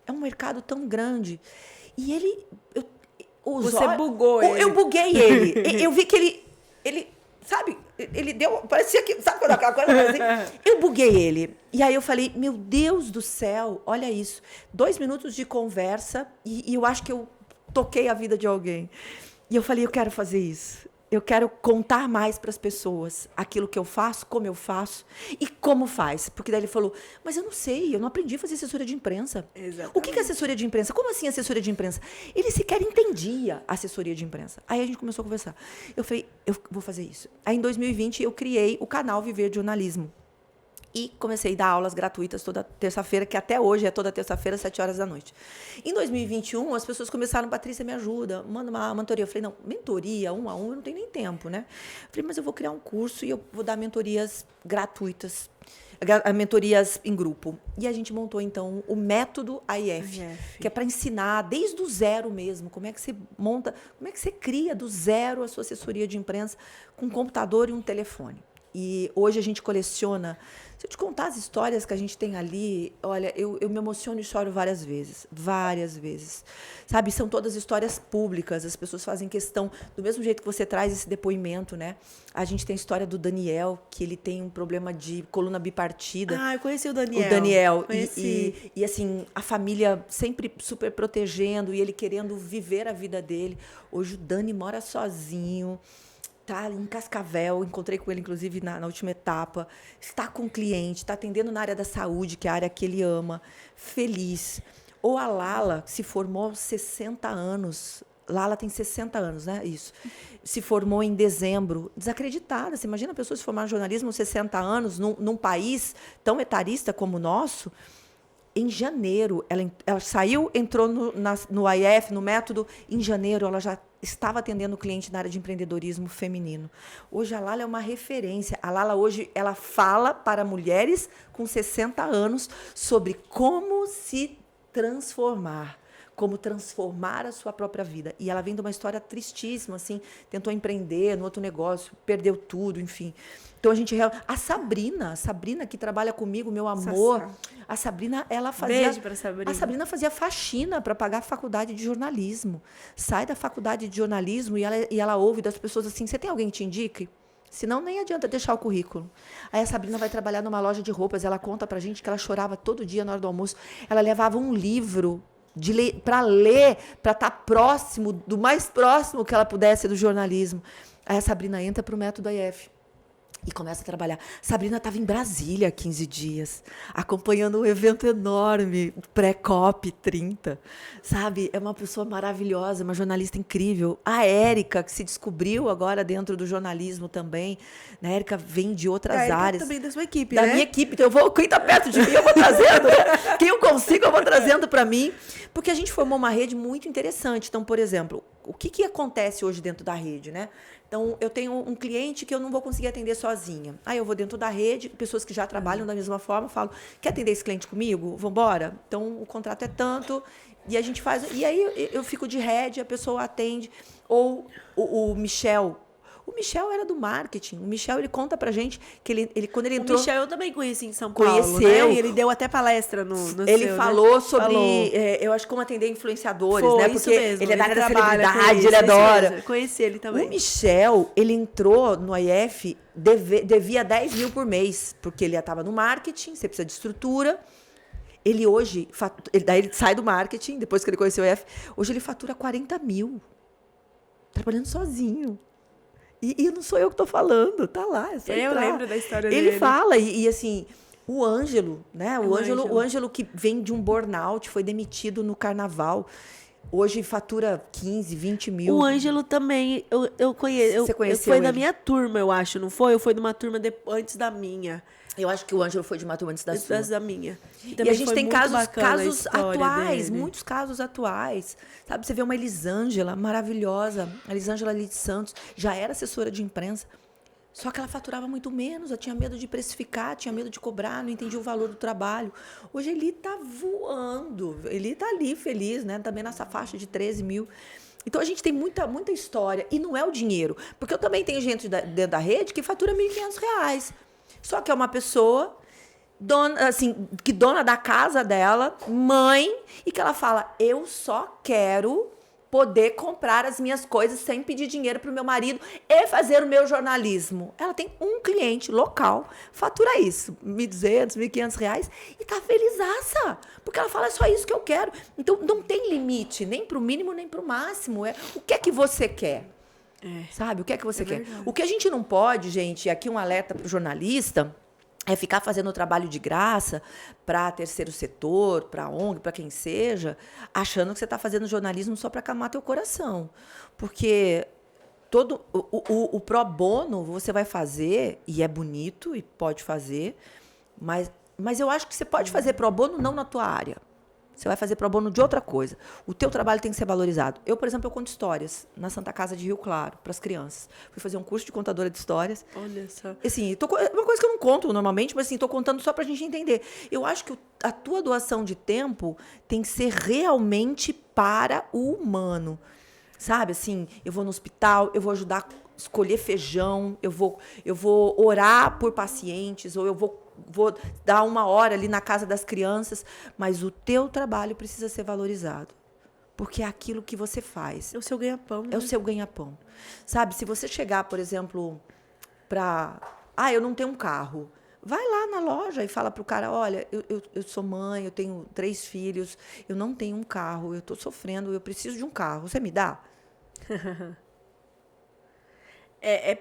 É um mercado tão grande. E ele... Você bugou ele. Eu buguei ele. Eu vi que ele sabe, ele deu... Parecia que... Sabe quando aquela coisa assim? Eu buguei ele. E aí eu falei, meu Deus do céu, olha isso. 2 minutos de conversa e eu acho que eu toquei a vida de alguém. E eu falei, eu quero fazer isso. Eu quero contar mais para as pessoas aquilo que eu faço, como eu faço e como faz. Porque daí ele falou, mas eu não sei, eu não aprendi a fazer assessoria de imprensa. Exatamente. O que é assessoria de imprensa? Como assim assessoria de imprensa? Ele sequer entendia assessoria de imprensa. Aí a gente começou a conversar. Eu falei, eu vou fazer isso. Aí em 2020 eu criei o canal Viver de Jornalismo. E comecei a dar aulas gratuitas toda terça-feira, que até hoje é toda terça-feira, 7 horas da noite. Em 2021, as pessoas começaram, Patrícia, me ajuda, manda uma mentoria. Eu falei, não, mentoria, 1 a 1, eu não tenho nem tempo, né? Eu falei, mas eu vou criar um curso e eu vou dar mentorias gratuitas, mentorias em grupo. E a gente montou, então, o método AIF, que é para ensinar desde o zero mesmo, como é que você monta, como é que você cria do zero a sua assessoria de imprensa com um computador e um telefone. E hoje a gente coleciona. Se eu te contar as histórias que a gente tem ali, olha, eu me emociono e choro várias vezes. Várias vezes. Sabe, são todas histórias públicas. As pessoas fazem questão, do mesmo jeito que você traz esse depoimento, né? A gente tem a história do Daniel, que ele tem um problema de coluna bipartida. Ah, eu conheci o Daniel. O Daniel. Conheci. E assim, a família sempre super protegendo e ele querendo viver a vida dele. Hoje o Dani mora sozinho. Está em Cascavel, encontrei com ele, inclusive, na última etapa. Está com cliente, está atendendo na área da saúde, que é a área que ele ama, feliz. Ou a Lala, que se formou aos 60 anos. Lala tem 60 anos, né? Isso. Se formou em dezembro. Desacreditada. Você imagina a pessoa se formar em jornalismo aos 60 anos, num país tão etarista como o nosso. Em janeiro, ela saiu, entrou no IF, no método. Em janeiro, ela já estava atendendo cliente na área de empreendedorismo feminino. Hoje, a Lala é uma referência. A Lala, hoje, ela fala para mulheres com 60 anos sobre como se transformar, como transformar a sua própria vida. E ela vem de uma história tristíssima, assim, tentou empreender no outro negócio, perdeu tudo, enfim. Então, a Sabrina, que trabalha comigo, meu amor, Sassá. a Sabrina, ela fazia... Beijo pra Sabrina. A Sabrina fazia faxina para pagar a faculdade de jornalismo. Sai da faculdade de jornalismo e ela ouve das pessoas assim, você tem alguém que te indique? Senão, nem adianta deixar o currículo. Aí a Sabrina vai trabalhar numa loja de roupas, ela conta pra gente que ela chorava todo dia na hora do almoço. Ela levava um livro para ler, para estar próximo, do mais próximo que ela pudesse do jornalismo. Aí a Sabrina entra para o método IF e começa a trabalhar. Sabrina estava em Brasília há 15 dias, acompanhando um evento enorme, pré-COP 30, sabe? É uma pessoa maravilhosa, uma jornalista incrível. A Érica, que se descobriu agora dentro do jornalismo também. A Érica vem de outras áreas. Também da sua equipe, da né? minha equipe. Então, quem está perto de mim, eu vou trazendo. Quem eu consigo, eu vou trazendo para mim. Porque a gente formou uma rede muito interessante. Então, por exemplo, o que acontece hoje dentro da rede, né? Então, eu tenho um cliente que eu não vou conseguir atender sozinha. Aí eu vou dentro da rede, pessoas que já trabalham da mesma forma, falo, quer atender esse cliente comigo? Vamos embora? Então, o contrato é tanto, e a gente faz... E aí eu fico de head, a pessoa atende. Ou o Michel. O Michel era do marketing. O Michel, ele conta pra gente que ele quando ele entrou... O Michel eu também conheci em São Paulo, Conheceu. né? E ele deu até palestra no Ele seu, falou né? sobre, Falou. Eu acho, como atender influenciadores, Foi, né? isso Porque mesmo. ele é da área da trabalha com celebridade, isso, ele isso adora. mesmo. Eu conheci ele também. O Michel, ele entrou no IF, devia 10 mil por mês, porque ele estava no marketing, você precisa de estrutura. Ele hoje, daí ele sai do marketing, depois que ele conheceu o IF, hoje ele fatura 40 mil, trabalhando sozinho. E não sou eu que estou falando, tá lá, é só Eu entrar. lembro da história Ele dele. Ele fala, e assim, o Ângelo, né? O O Ângelo que vem de um burnout, foi demitido no carnaval. Hoje fatura 15, 20 mil. O Ângelo também, eu conheço. Você conheceu foi da ele? minha turma, eu acho, não foi? Ou foi de uma turma antes da minha? Eu acho que o Ângelo foi de uma turma antes da sua. Antes da minha. E a gente tem casos atuais, dele. muitos casos atuais. Sabe, você vê uma Elisângela maravilhosa, a Elisângela ali de Santos, já era assessora de imprensa, só que ela faturava muito menos, ela tinha medo de precificar, tinha medo de cobrar, não entendia o valor do trabalho. Hoje ele está voando, ele está ali feliz, né? Também nessa faixa de 13 mil. Então a gente tem muita história, e não é o dinheiro, porque eu também tenho gente dentro da rede que fatura R$1.500. Só que é uma pessoa dona da casa dela, mãe, e que ela fala, eu só quero poder comprar as minhas coisas sem pedir dinheiro para o meu marido e fazer o meu jornalismo. Ela tem um cliente local, fatura isso, R$1.200, R$1.500, e tá felizaça, porque ela fala, é só isso que eu quero. Então, não tem limite, nem para o mínimo, nem para o máximo. O que é que você quer? Sabe? O que é que você quer? Verdade. O que a gente não pode, gente, aqui um alerta para o jornalista, é ficar fazendo trabalho de graça para terceiro setor, para ONG, para quem seja, achando que você está fazendo jornalismo só para acalmar teu coração. Porque todo o pro bono você vai fazer, e é bonito, e pode fazer, mas eu acho que você pode fazer pro bono não na tua área. Você vai fazer pro bono de outra coisa. O teu trabalho tem que ser valorizado. Eu, por exemplo, eu conto histórias na Santa Casa de Rio Claro, para as crianças. Fui fazer um curso de contadora de histórias. Olha só. Assim, é uma coisa que eu não conto normalmente, mas assim, estou contando só para a gente entender. Eu acho que a tua doação de tempo tem que ser realmente para o humano. Sabe, assim, eu vou no hospital, eu vou ajudar escolher feijão, eu vou orar por pacientes, ou eu vou dar 1 hora ali na casa das crianças, mas o teu trabalho precisa ser valorizado. Porque é aquilo que você faz. É o seu ganha-pão. É o seu ganha-pão. Sabe, se você chegar, por exemplo, eu não tenho um carro. Vai lá na loja e fala pro cara, olha, eu sou mãe, eu tenho 3 filhos, eu não tenho um carro, eu estou sofrendo, eu preciso de um carro. Você me dá?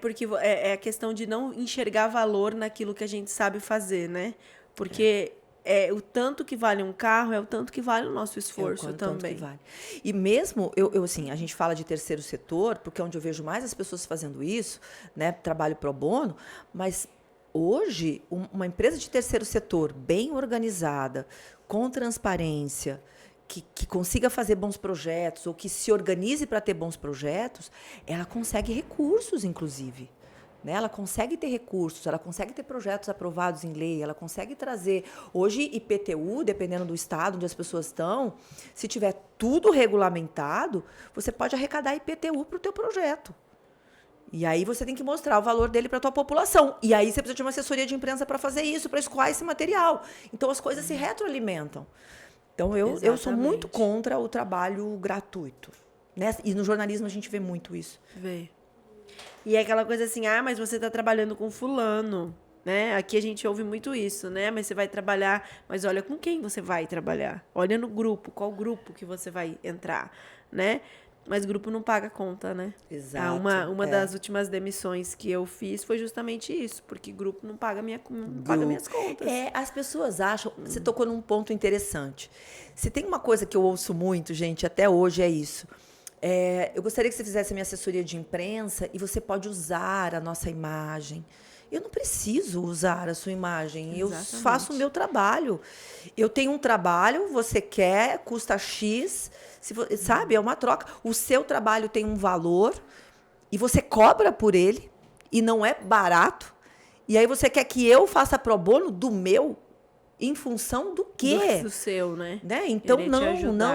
Porque é a questão de não enxergar valor naquilo que a gente sabe fazer, né? Porque o tanto que vale um carro é o tanto que vale o nosso esforço também. Que vale. E mesmo, assim, a gente fala de terceiro setor, porque é onde eu vejo mais as pessoas fazendo isso, né? Trabalho pro bono, mas hoje, uma empresa de terceiro setor bem organizada, com transparência, que consiga fazer bons projetos ou que se organize para ter bons projetos, ela consegue recursos, inclusive. Né? Ela consegue ter recursos, ela consegue ter projetos aprovados em lei, ela consegue trazer... Hoje, IPTU, dependendo do estado onde as pessoas estão, se tiver tudo regulamentado, você pode arrecadar IPTU para o teu projeto. E aí você tem que mostrar o valor dele para a tua população. E aí você precisa de uma assessoria de imprensa para fazer isso, para escoar esse material. Então, as coisas se retroalimentam. Então, eu sou muito contra o trabalho gratuito. Né? E no jornalismo a gente vê muito isso. Vê. E é aquela coisa assim, mas você está trabalhando com fulano, né? Aqui a gente ouve muito isso, né? Mas você vai trabalhar, mas olha com quem você vai trabalhar. Olha no grupo, qual grupo que você vai entrar, né? Mas grupo não paga conta, né? Exato. Uma das últimas demissões que eu fiz foi justamente isso, porque grupo não paga minhas contas. As pessoas acham... Você tocou num ponto interessante. Se tem uma coisa que eu ouço muito, gente, até hoje é isso. Eu gostaria que você fizesse a minha assessoria de imprensa e você pode usar a nossa imagem. Eu não preciso usar a sua imagem. Exatamente. Eu faço o meu trabalho. Eu tenho um trabalho, você quer, custa X, sabe? É uma troca. O seu trabalho tem um valor e você cobra por ele e não é barato. E aí você quer que eu faça pro bono do meu? Em função do quê? Do seu, né? Então,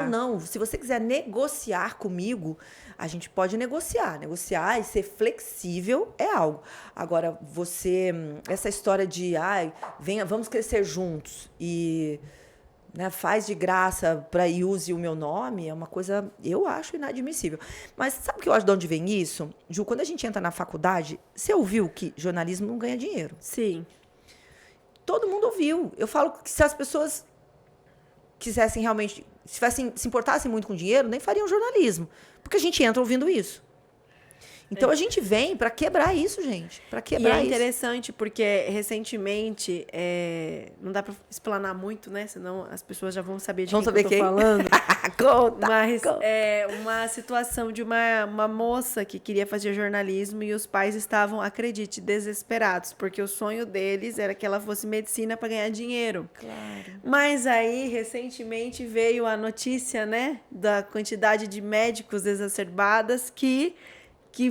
não. Se você quiser negociar comigo, a gente pode negociar. Negociar e ser flexível é algo. Agora, essa história de, vamos crescer juntos e faz de graça e use o meu nome, é uma coisa, eu acho inadmissível. Mas sabe o que eu acho de onde vem isso? Ju, quando a gente entra na faculdade, você ouviu que jornalismo não ganha dinheiro? Sim. Todo mundo ouviu. Eu falo que se as pessoas quisessem realmente, se importassem muito com dinheiro, nem fariam jornalismo. Porque a gente entra ouvindo isso. Então, a gente vem para quebrar isso, gente. Para quebrar isso. E é interessante, porque recentemente, não dá para explanar muito, né? Senão as pessoas já vão saber de quem eu tô falando. Conta, mas uma situação de uma moça que queria fazer jornalismo e os pais estavam, acredite, desesperados, porque o sonho deles era que ela fosse medicina para ganhar dinheiro. Claro. Mas aí, recentemente, veio a notícia, né? Da quantidade de médicos exacerbadas que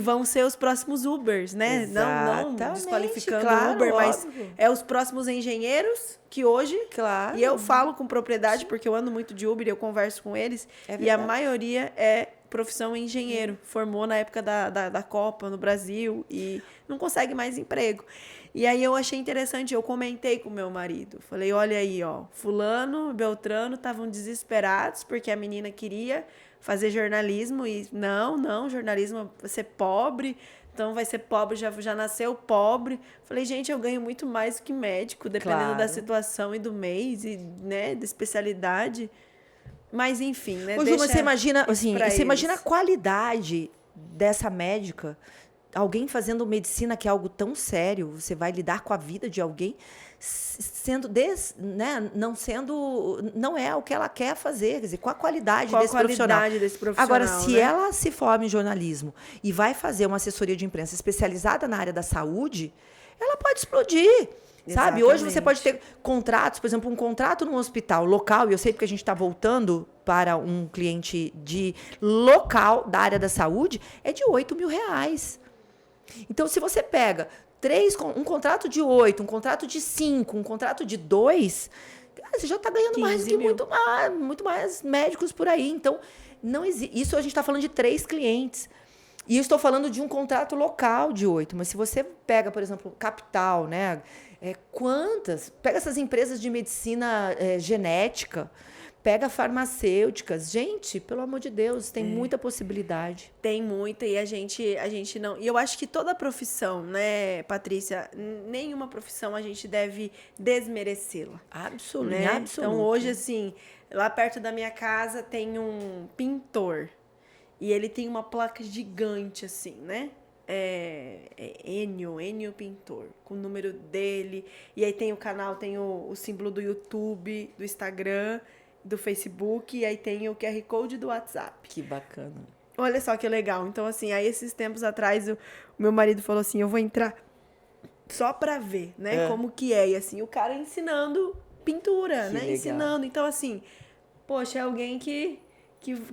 vão ser os próximos Ubers, né? Exatamente, não desqualificando claro, o Uber, mas óbvio. os próximos engenheiros que hoje... Claro. E eu falo com propriedade, porque eu ando muito de Uber e eu converso com eles. E a maioria é profissão engenheiro. Formou na época da Copa no Brasil e não consegue mais emprego. E aí eu achei interessante, eu comentei com meu marido. Falei, olha aí, fulano, beltrano estavam desesperados porque a menina queria fazer jornalismo e não, jornalismo vai ser pobre, então vai ser pobre, já nasceu pobre. Falei, gente, eu ganho muito mais do que médico, dependendo da situação e do mês, e, né, da especialidade. Mas, enfim, né? Ô, Ju, mas você imagina a qualidade dessa médica, alguém fazendo medicina, que é algo tão sério, você vai lidar com a vida de alguém, não é o que ela quer fazer, quer dizer, qual a qualidade desse profissional. Agora, se ela se forma em jornalismo e vai fazer uma assessoria de imprensa especializada na área da saúde, ela pode explodir. Sabe? Hoje você pode ter contratos, por exemplo, um contrato num hospital local, e eu sei porque a gente está voltando para um cliente de local da área da saúde, é de R$8 mil. Então, se você pega um contrato de 8, um contrato de 5, um contrato de 2, você já está ganhando mais do que muito mais médicos por aí. Então, não existe. Isso a gente está falando de 3 clientes. E eu estou falando de um contrato local de 8, mas se você pega, por exemplo, capital, né? Pega essas empresas de medicina genética, pega farmacêuticas. Gente, pelo amor de Deus, tem muita possibilidade. Tem muita e a gente não... E eu acho que toda profissão, né, Patrícia, nenhuma profissão a gente deve desmerecê-la. Absoluto, Né? absoluto. Então, hoje, assim, lá perto da minha casa tem um pintor. E ele tem uma placa gigante, assim, né? Enio Pintor, com o número dele. E aí tem o canal, tem o símbolo do YouTube, do Instagram, do Facebook. E aí tem o QR Code do WhatsApp. Que bacana. Olha só que legal. Então, assim, aí esses tempos atrás, o meu marido falou assim, eu vou entrar só pra ver, né? Como que é. E assim, o cara ensinando pintura, Que né? legal. Ensinando. Então, assim, poxa, é alguém que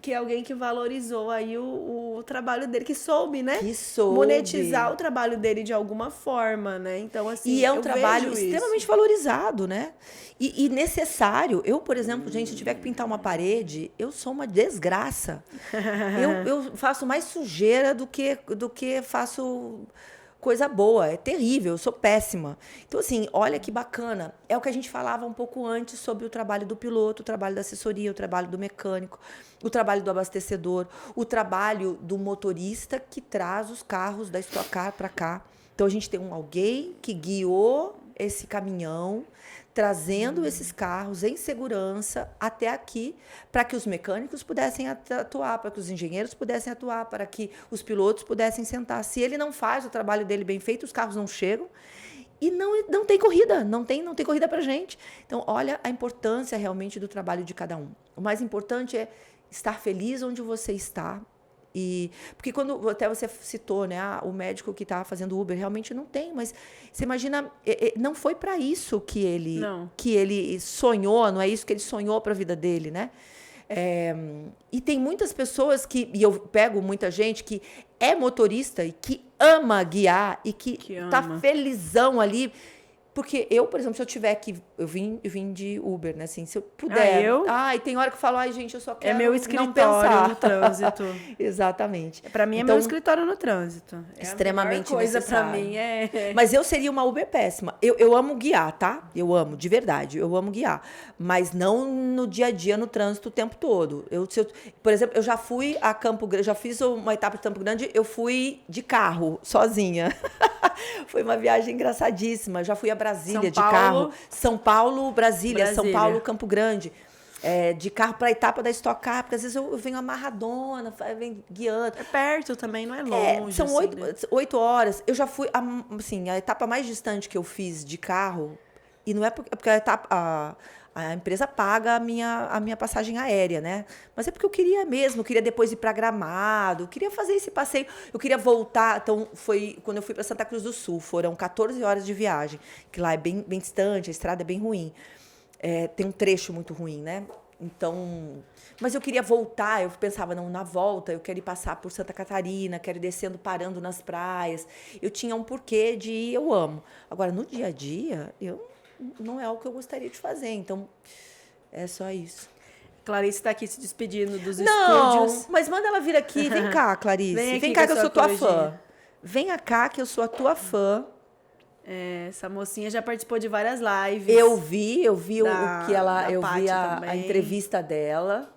é alguém que valorizou aí o trabalho dele, que soube, né? Que soube. Monetizar o trabalho dele de alguma forma, né? Então, assim, E é um eu trabalho vejo extremamente isso. valorizado, né? E necessário. Eu, por exemplo, gente, se tiver que pintar uma parede, eu sou uma desgraça. Eu faço mais sujeira do que faço coisa boa. É terrível, eu sou péssima. Então, assim, olha que bacana. É o que a gente falava um pouco antes sobre o trabalho do piloto, o trabalho da assessoria, o trabalho do mecânico, o trabalho do abastecedor, o trabalho do motorista que traz os carros da Stock Car para cá. Então, a gente tem alguém que guiou esse caminhão, trazendo esses carros em segurança até aqui, para que os mecânicos pudessem atuar, para que os engenheiros pudessem atuar, para que os pilotos pudessem sentar. Se ele não faz o trabalho dele bem feito, os carros não chegam e não tem corrida, não tem corrida para gente. Então, olha a importância realmente do trabalho de cada um. O mais importante é estar feliz onde você está. Porque quando até você citou, né, o médico que está fazendo Uber, realmente não tem, mas você imagina, não foi para isso que ele sonhou, não é isso que ele sonhou para a vida dele, né? E tem muitas pessoas e eu pego muita gente que é motorista e que ama guiar e que tá felizão ali. Porque eu, por exemplo, se eu tiver que... Eu vim de Uber, né? Assim, se eu puder... E tem hora que eu falo, gente, eu só quero meu não escritório pensar. no trânsito. Exatamente. Pra mim, então, é meu escritório no trânsito. Extremamente a coisa necessário. pra mim Mas eu seria uma Uber péssima. Eu amo guiar, tá? Eu amo, de verdade. Eu amo guiar. Mas não no dia a dia, no trânsito, o tempo todo. Por exemplo, eu já fui a Campo Grande, já fiz uma etapa de Campo Grande, eu fui de carro, sozinha. Foi uma viagem engraçadíssima. Já fui a Brasília de carro. São Paulo, Brasília. São Paulo, Campo Grande. De carro para a etapa da Stock Car, porque às vezes eu venho amarradona, venho guiando. É perto também, não é longe. São assim, 8 horas. Eu já fui, assim, a etapa mais distante que eu fiz de carro, e não é porque a empresa paga a minha passagem aérea, né? Mas é porque eu queria mesmo, eu queria depois ir para Gramado, eu queria fazer esse passeio, eu queria voltar. Então, foi quando eu fui para Santa Cruz do Sul, foram 14 horas de viagem, que lá é bem, bem distante, a estrada é bem ruim. Tem um trecho muito ruim, né? Então, mas eu queria voltar, eu pensava, não, na volta, eu quero ir passar por Santa Catarina, quero ir descendo, parando nas praias. Eu tinha um porquê de ir, eu amo. Agora, no dia a dia, não é o que eu gostaria de fazer, então é só isso. Clarice está aqui se despedindo dos estúdios. Não, mas manda ela vir aqui. Vem cá, Clarice. Vem cá que eu sou tua fã. Venha cá que eu sou a tua fã. Essa mocinha já participou de várias lives. Eu vi o que ela... Eu vi a entrevista dela.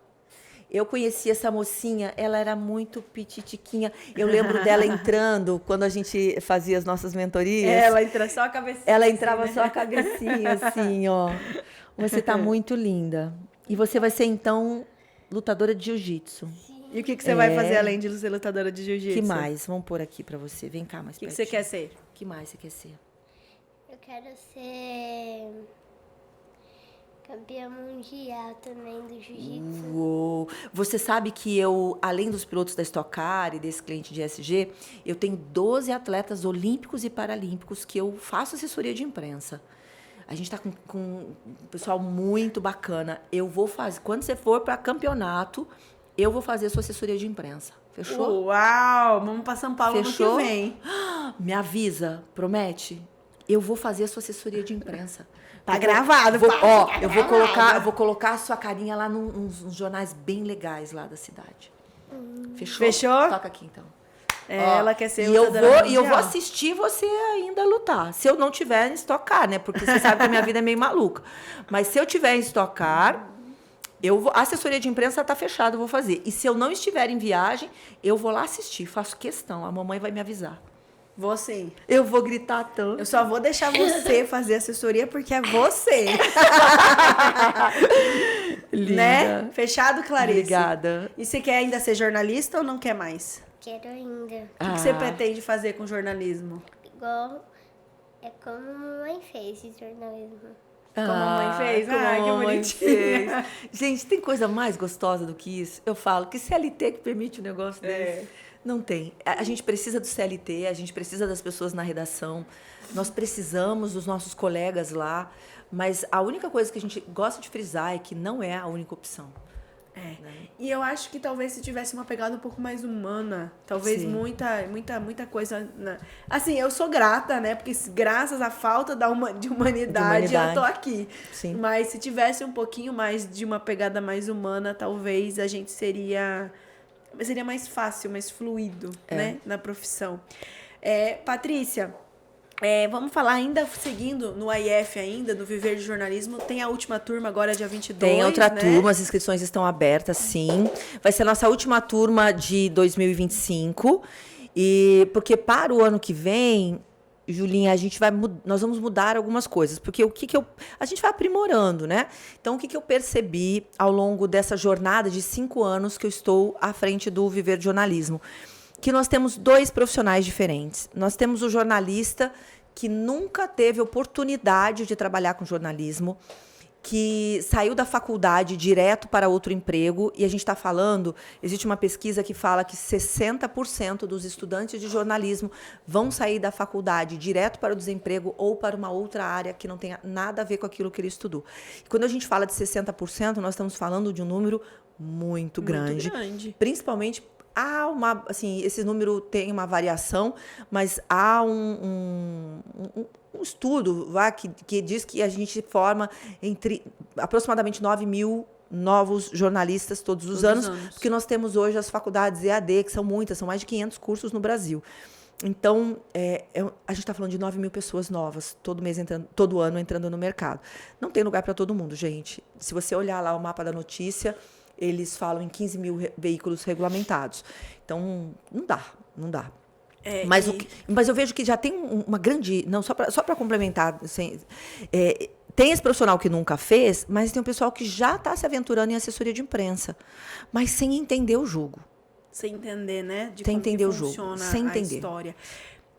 Eu conheci essa mocinha, ela era muito pititiquinha. Eu lembro dela entrando, quando a gente fazia as nossas mentorias. Ela entra só a cabecinha. Ela entrava só a cabecinha, assim, ó. Você tá muito linda. E você vai ser, então, lutadora de jiu-jitsu. E o que você vai fazer além de ser lutadora de jiu-jitsu? Que mais? Vamos pôr aqui pra você. Vem cá mais pertinho. O que você quer ser? O que mais você quer ser? Eu quero ser campeã mundial também do jiu-jitsu. Uou. Você sabe que eu, além dos pilotos da Stock Car e desse cliente de ESG, eu tenho 12 atletas olímpicos e paralímpicos que eu faço assessoria de imprensa. A gente está com um pessoal muito bacana. Eu vou fazer, quando você for para campeonato, eu vou fazer a sua assessoria de imprensa. Fechou? Uau! Vamos para São Paulo Fechou? ano que vem. Me avisa, promete? Eu vou fazer a sua assessoria de imprensa. Tá gravado, eu vou colocar a sua carinha lá nos jornais bem legais lá da cidade. Fechou? Fechou? Toca aqui, então. Ela quer ser e eu lutadora vou mundial. E eu vou assistir você ainda lutar. Se eu não tiver em Stock Car, né? Porque você sabe que a minha vida é meio maluca. Mas se eu tiver em Stock Car, a assessoria de imprensa está fechada, eu vou fazer. E se eu não estiver em viagem, eu vou lá assistir, faço questão. A mamãe vai me avisar. Vou sim. Eu vou gritar tanto. Eu só vou deixar você fazer assessoria porque é você. Linda. Né? Fechado, Clarice? Obrigada. E você quer ainda ser jornalista ou não quer mais? Quero ainda. O que você pretende fazer com jornalismo? Igual é como a mamãe fez de jornalismo. Como a mamãe fez? Como Ai, a que mamãe bonitinha. fez. Gente, tem coisa mais gostosa do que isso? Eu falo que CLT que permite um negócio desse. Não tem. A gente precisa do CLT, a gente precisa das pessoas na redação, nós precisamos dos nossos colegas lá, mas a única coisa que a gente gosta de frisar é que não é a única opção. Né? E eu acho que talvez se tivesse uma pegada um pouco mais humana, talvez Sim. muita coisa... Assim, eu sou grata, né? Porque graças à falta de humanidade eu tô aqui. Sim. Mas se tivesse um pouquinho mais de uma pegada mais humana, talvez a gente seria mais fácil, mais fluido, né? Na profissão. Patrícia, vamos falar ainda, seguindo no AIF ainda, do Viver de Jornalismo, tem a última turma agora, dia 22, Tem outra né? turma, as inscrições estão abertas, sim. Vai ser a nossa última turma de 2025. E porque para o ano que vem, Julinha, nós vamos mudar algumas coisas. Porque a gente vai aprimorando, né? Então, o que eu percebi ao longo dessa jornada de 5 anos que eu estou à frente do Viver de Jornalismo? Que nós temos 2 profissionais diferentes. Nós temos o jornalista que nunca teve oportunidade de trabalhar com jornalismo, que saiu da faculdade direto para outro emprego, e a gente está falando, existe uma pesquisa que fala que 60% dos estudantes de jornalismo vão sair da faculdade direto para o desemprego ou para uma outra área que não tenha nada a ver com aquilo que ele estudou. E quando a gente fala de 60%, nós estamos falando de um número muito grande. Principalmente esse número tem uma variação, mas há um estudo que diz que a gente forma aproximadamente 9 mil novos jornalistas todos os anos, porque nós temos hoje as faculdades EAD, que são muitas, são mais de 500 cursos no Brasil. Então, a gente está falando de 9 mil pessoas novas, todo ano entrando no mercado. Não tem lugar para todo mundo, gente. Se você olhar lá o mapa da notícia, eles falam em 15 mil veículos regulamentados. Então, não dá. Mas eu vejo que já tem uma grande... Não, só para complementar, assim, tem esse profissional que nunca fez, mas tem um pessoal que já está se aventurando em assessoria de imprensa, mas sem entender o jogo. Sem entender, né? Sem entender o jogo. Sem entender. A história.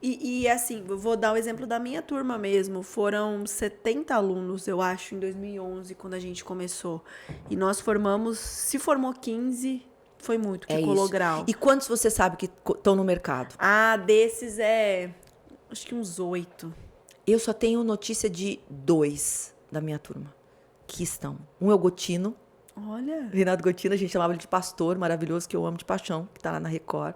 E assim, eu vou dar o exemplo da minha turma mesmo. Foram 70 alunos, eu acho, em 2011, quando a gente começou. E nós se formou 15, foi muito, que colou grau. E quantos você sabe que estão no mercado? Desses acho que uns 8. Eu só tenho notícia de 2 da minha turma que estão. Um é o Gotino. Olha. Renato Gotino, a gente chamava ele de pastor, maravilhoso, que eu amo de paixão, que está lá na Record.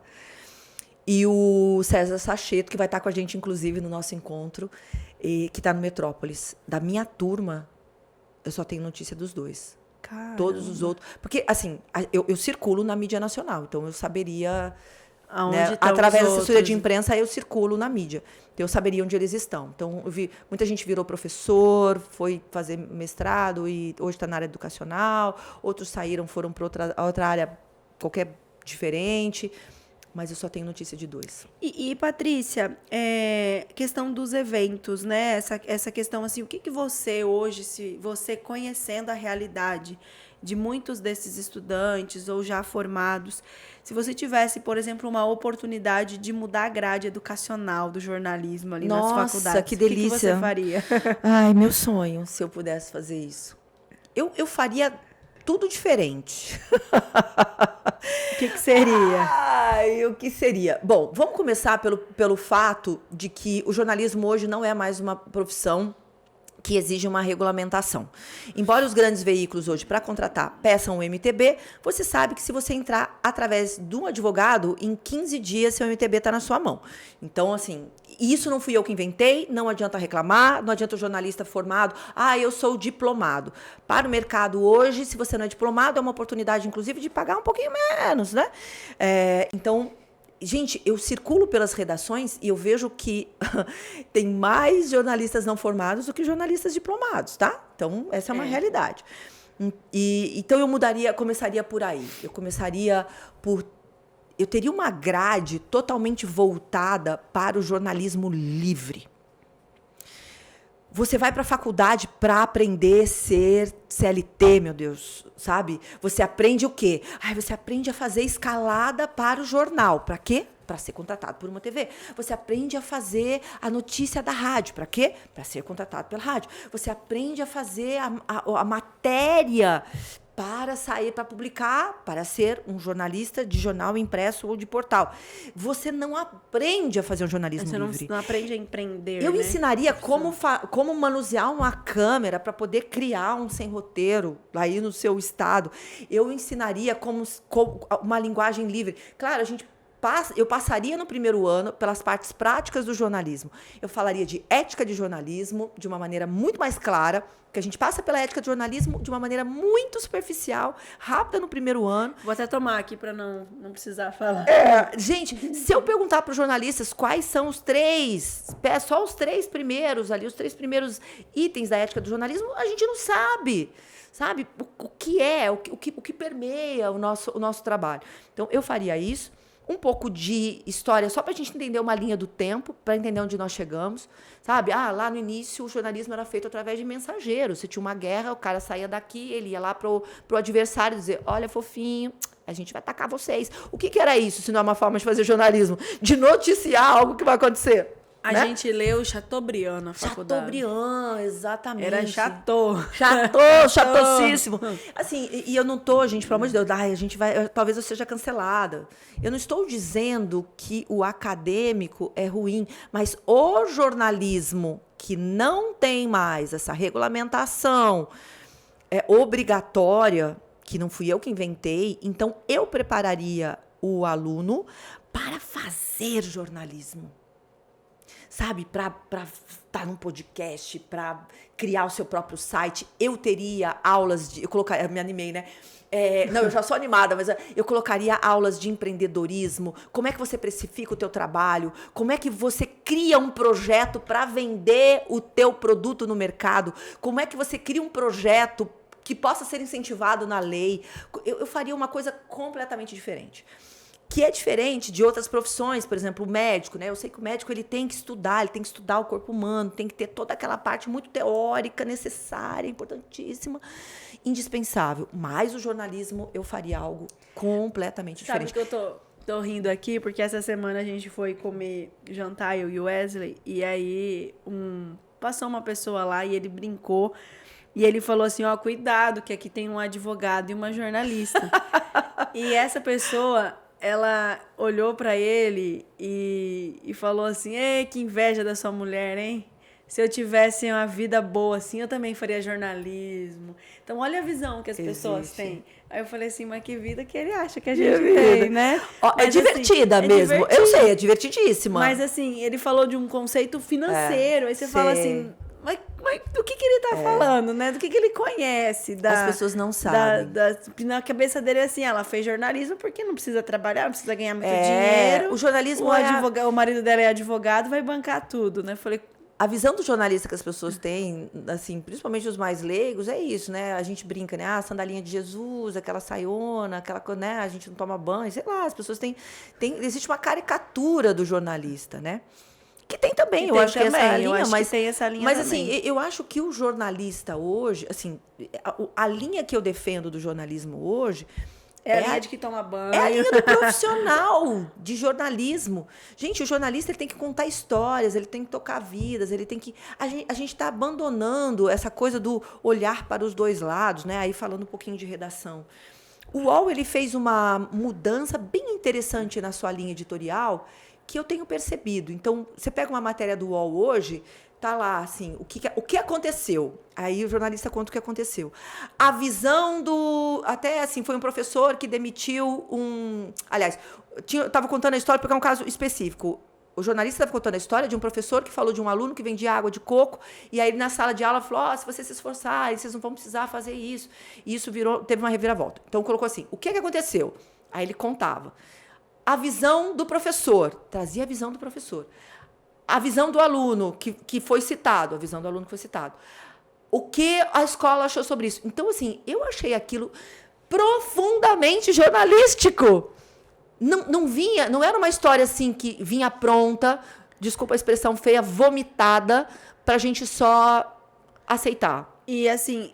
E o César Sacheto, que vai estar com a gente, inclusive, no nosso encontro, que está no Metrópolis. Da minha turma, eu só tenho notícia dos 2. Caramba. Todos os outros. Porque, assim, eu circulo na mídia nacional, então eu saberia... Né, através da assessoria de imprensa, eu circulo na mídia. Então, eu saberia onde eles estão. Então, muita gente virou professor, foi fazer mestrado e hoje está na área educacional. Outros foram para outra área qualquer diferente. Mas eu só tenho notícia de 2. E Patrícia, questão dos eventos, né? Essa questão, assim, o que você hoje, se você conhecendo a realidade de muitos desses estudantes ou já formados, se você tivesse, por exemplo, uma oportunidade de mudar a grade educacional do jornalismo ali nas faculdades, nossa, que delícia. O que você faria? Ai, meu sonho, se eu pudesse fazer isso. Eu faria tudo diferente. O que seria? Ai, o que seria? Bom, vamos começar pelo fato de que o jornalismo hoje não é mais uma profissão que exige uma regulamentação. Embora os grandes veículos hoje, para contratar, peçam o MTB, você sabe que se você entrar através de um advogado, em 15 dias seu MTB está na sua mão. Então, assim, isso não fui eu que inventei, não adianta reclamar, não adianta o jornalista formado, eu sou diplomado. Para o mercado hoje, se você não é diplomado, é uma oportunidade, inclusive, de pagar um pouquinho menos, né? Então, gente, eu circulo pelas redações e eu vejo que tem mais jornalistas não formados do que jornalistas diplomados, tá? Então, essa é uma realidade. Então, começaria por aí. Eu teria uma grade totalmente voltada para o jornalismo livre. Você vai para a faculdade para aprender a ser CLT, meu Deus, sabe? Você aprende o quê? Você aprende a fazer escalada para o jornal. Para quê? Para ser contratado por uma TV. Você aprende a fazer a notícia da rádio. Para quê? Para ser contratado pela rádio. Você aprende a fazer a matéria para sair, para publicar, para ser um jornalista de jornal impresso ou de portal. Você não aprende a fazer um jornalismo livre. Você não aprende a empreender, Eu né? ensinaria como manusear uma câmera para poder criar um sem roteiro aí no seu estado. Eu ensinaria como uma linguagem livre. Claro, eu passaria no primeiro ano pelas partes práticas do jornalismo. Eu falaria de ética de jornalismo de uma maneira muito mais clara, porque a gente passa pela ética de jornalismo de uma maneira muito superficial, rápida no primeiro ano. Vou até tomar aqui para não precisar falar. Gente, se eu perguntar para os jornalistas quais são os só os 3 primeiros ali, os 3 primeiros itens da ética do jornalismo, a gente não sabe. Sabe? O que permeia o nosso trabalho. Então, eu faria isso. Um pouco de história, só para a gente entender uma linha do tempo, para entender onde nós chegamos, sabe? Lá no início, o jornalismo era feito através de mensageiros. Você tinha uma guerra, o cara saía daqui, ele ia lá pro adversário dizer, olha, fofinho, a gente vai atacar vocês. O que era isso, se não é uma forma de fazer jornalismo? De noticiar algo que vai acontecer. A gente leu Chateaubriand na faculdade. Chateaubriand, exatamente. Era chatosíssimo. Assim, e eu não tô, gente, pelo amor de Deus, talvez eu seja cancelada. Eu não estou dizendo que o acadêmico é ruim, mas o jornalismo que não tem mais essa regulamentação obrigatória, que não fui eu que inventei, então eu prepararia o aluno para fazer jornalismo. Sabe, para estar num podcast, para criar o seu próprio site. Eu teria aulas eu me animei, né? Não, eu já sou animada, mas eu colocaria aulas de empreendedorismo. Como é que você precifica o teu trabalho? Como é que você cria um projeto para vender o teu produto no mercado? Como é que você cria um projeto que possa ser incentivado na lei? Eu faria uma coisa completamente diferente. Que é diferente de outras profissões, por exemplo, o médico, né? Eu sei que o médico ele tem que estudar o corpo humano, tem que ter toda aquela parte muito teórica, necessária, importantíssima, indispensável. Mas o jornalismo, eu faria algo completamente diferente. Sabe que eu tô rindo aqui, porque essa semana a gente foi jantar, eu e o Wesley, e aí passou uma pessoa lá e ele brincou, e ele falou assim, cuidado, que aqui tem um advogado e uma jornalista. E essa pessoa... ela olhou pra ele e falou assim, ei, que inveja da sua mulher, hein? Se eu tivesse uma vida boa assim, eu também faria jornalismo. Então, olha a visão que as pessoas têm. Aí eu falei assim, mas que vida que ele acha que a gente tem, né? É divertida assim, mesmo. Eu sei, é divertidíssima. Mas assim, ele falou de um conceito financeiro. Aí você fala assim... Mas do que ele tá falando, né? Do que ele conhece. As pessoas não sabem. Na cabeça dele é assim, ela fez jornalismo porque não precisa trabalhar, não precisa ganhar muito dinheiro. O jornalismo o marido dela é advogado, vai bancar tudo, né? Falei... A visão do jornalista que as pessoas têm, assim, principalmente os mais leigos, é isso, né? A gente brinca, né? A sandalinha de Jesus, aquela saiona, aquela coisa, né? A gente não toma banho, sei lá, as pessoas têm... Existe uma caricatura do jornalista, né? Que tem também, eu acho que essa linha, mas tem essa linha mas também. assim, eu acho que o jornalista hoje, assim, a linha que eu defendo do jornalismo hoje é a linha de que toma banho. É a linha do profissional de jornalismo. Gente, o jornalista ele tem que contar histórias, ele tem que tocar vidas, ele tem que... A gente está abandonando essa coisa do olhar para os dois lados, né? Aí falando um pouquinho de redação. O UOL ele fez uma mudança bem interessante na sua linha editorial, que eu tenho percebido. Então, você pega uma matéria do UOL hoje, tá lá, assim, o que aconteceu? Aí o jornalista conta o que aconteceu. A visão até, assim, foi um professor que demitiu Aliás, eu estava contando a história porque é um caso específico. O jornalista estava contando a história de um professor que falou de um aluno que vendia água de coco, e aí na sala de aula falou, se vocês se esforçarem, vocês não vão precisar fazer isso. E isso teve uma reviravolta. Então, colocou assim, o que aconteceu? Aí ele contava. a visão do professor. Trazia a visão do professor. A visão do aluno que foi citado. A visão do aluno que foi citado. O que a escola achou sobre isso. Então, assim, eu achei aquilo profundamente jornalístico. Não era uma história assim que vinha pronta, desculpa a expressão feia, vomitada, pra gente só aceitar. E assim,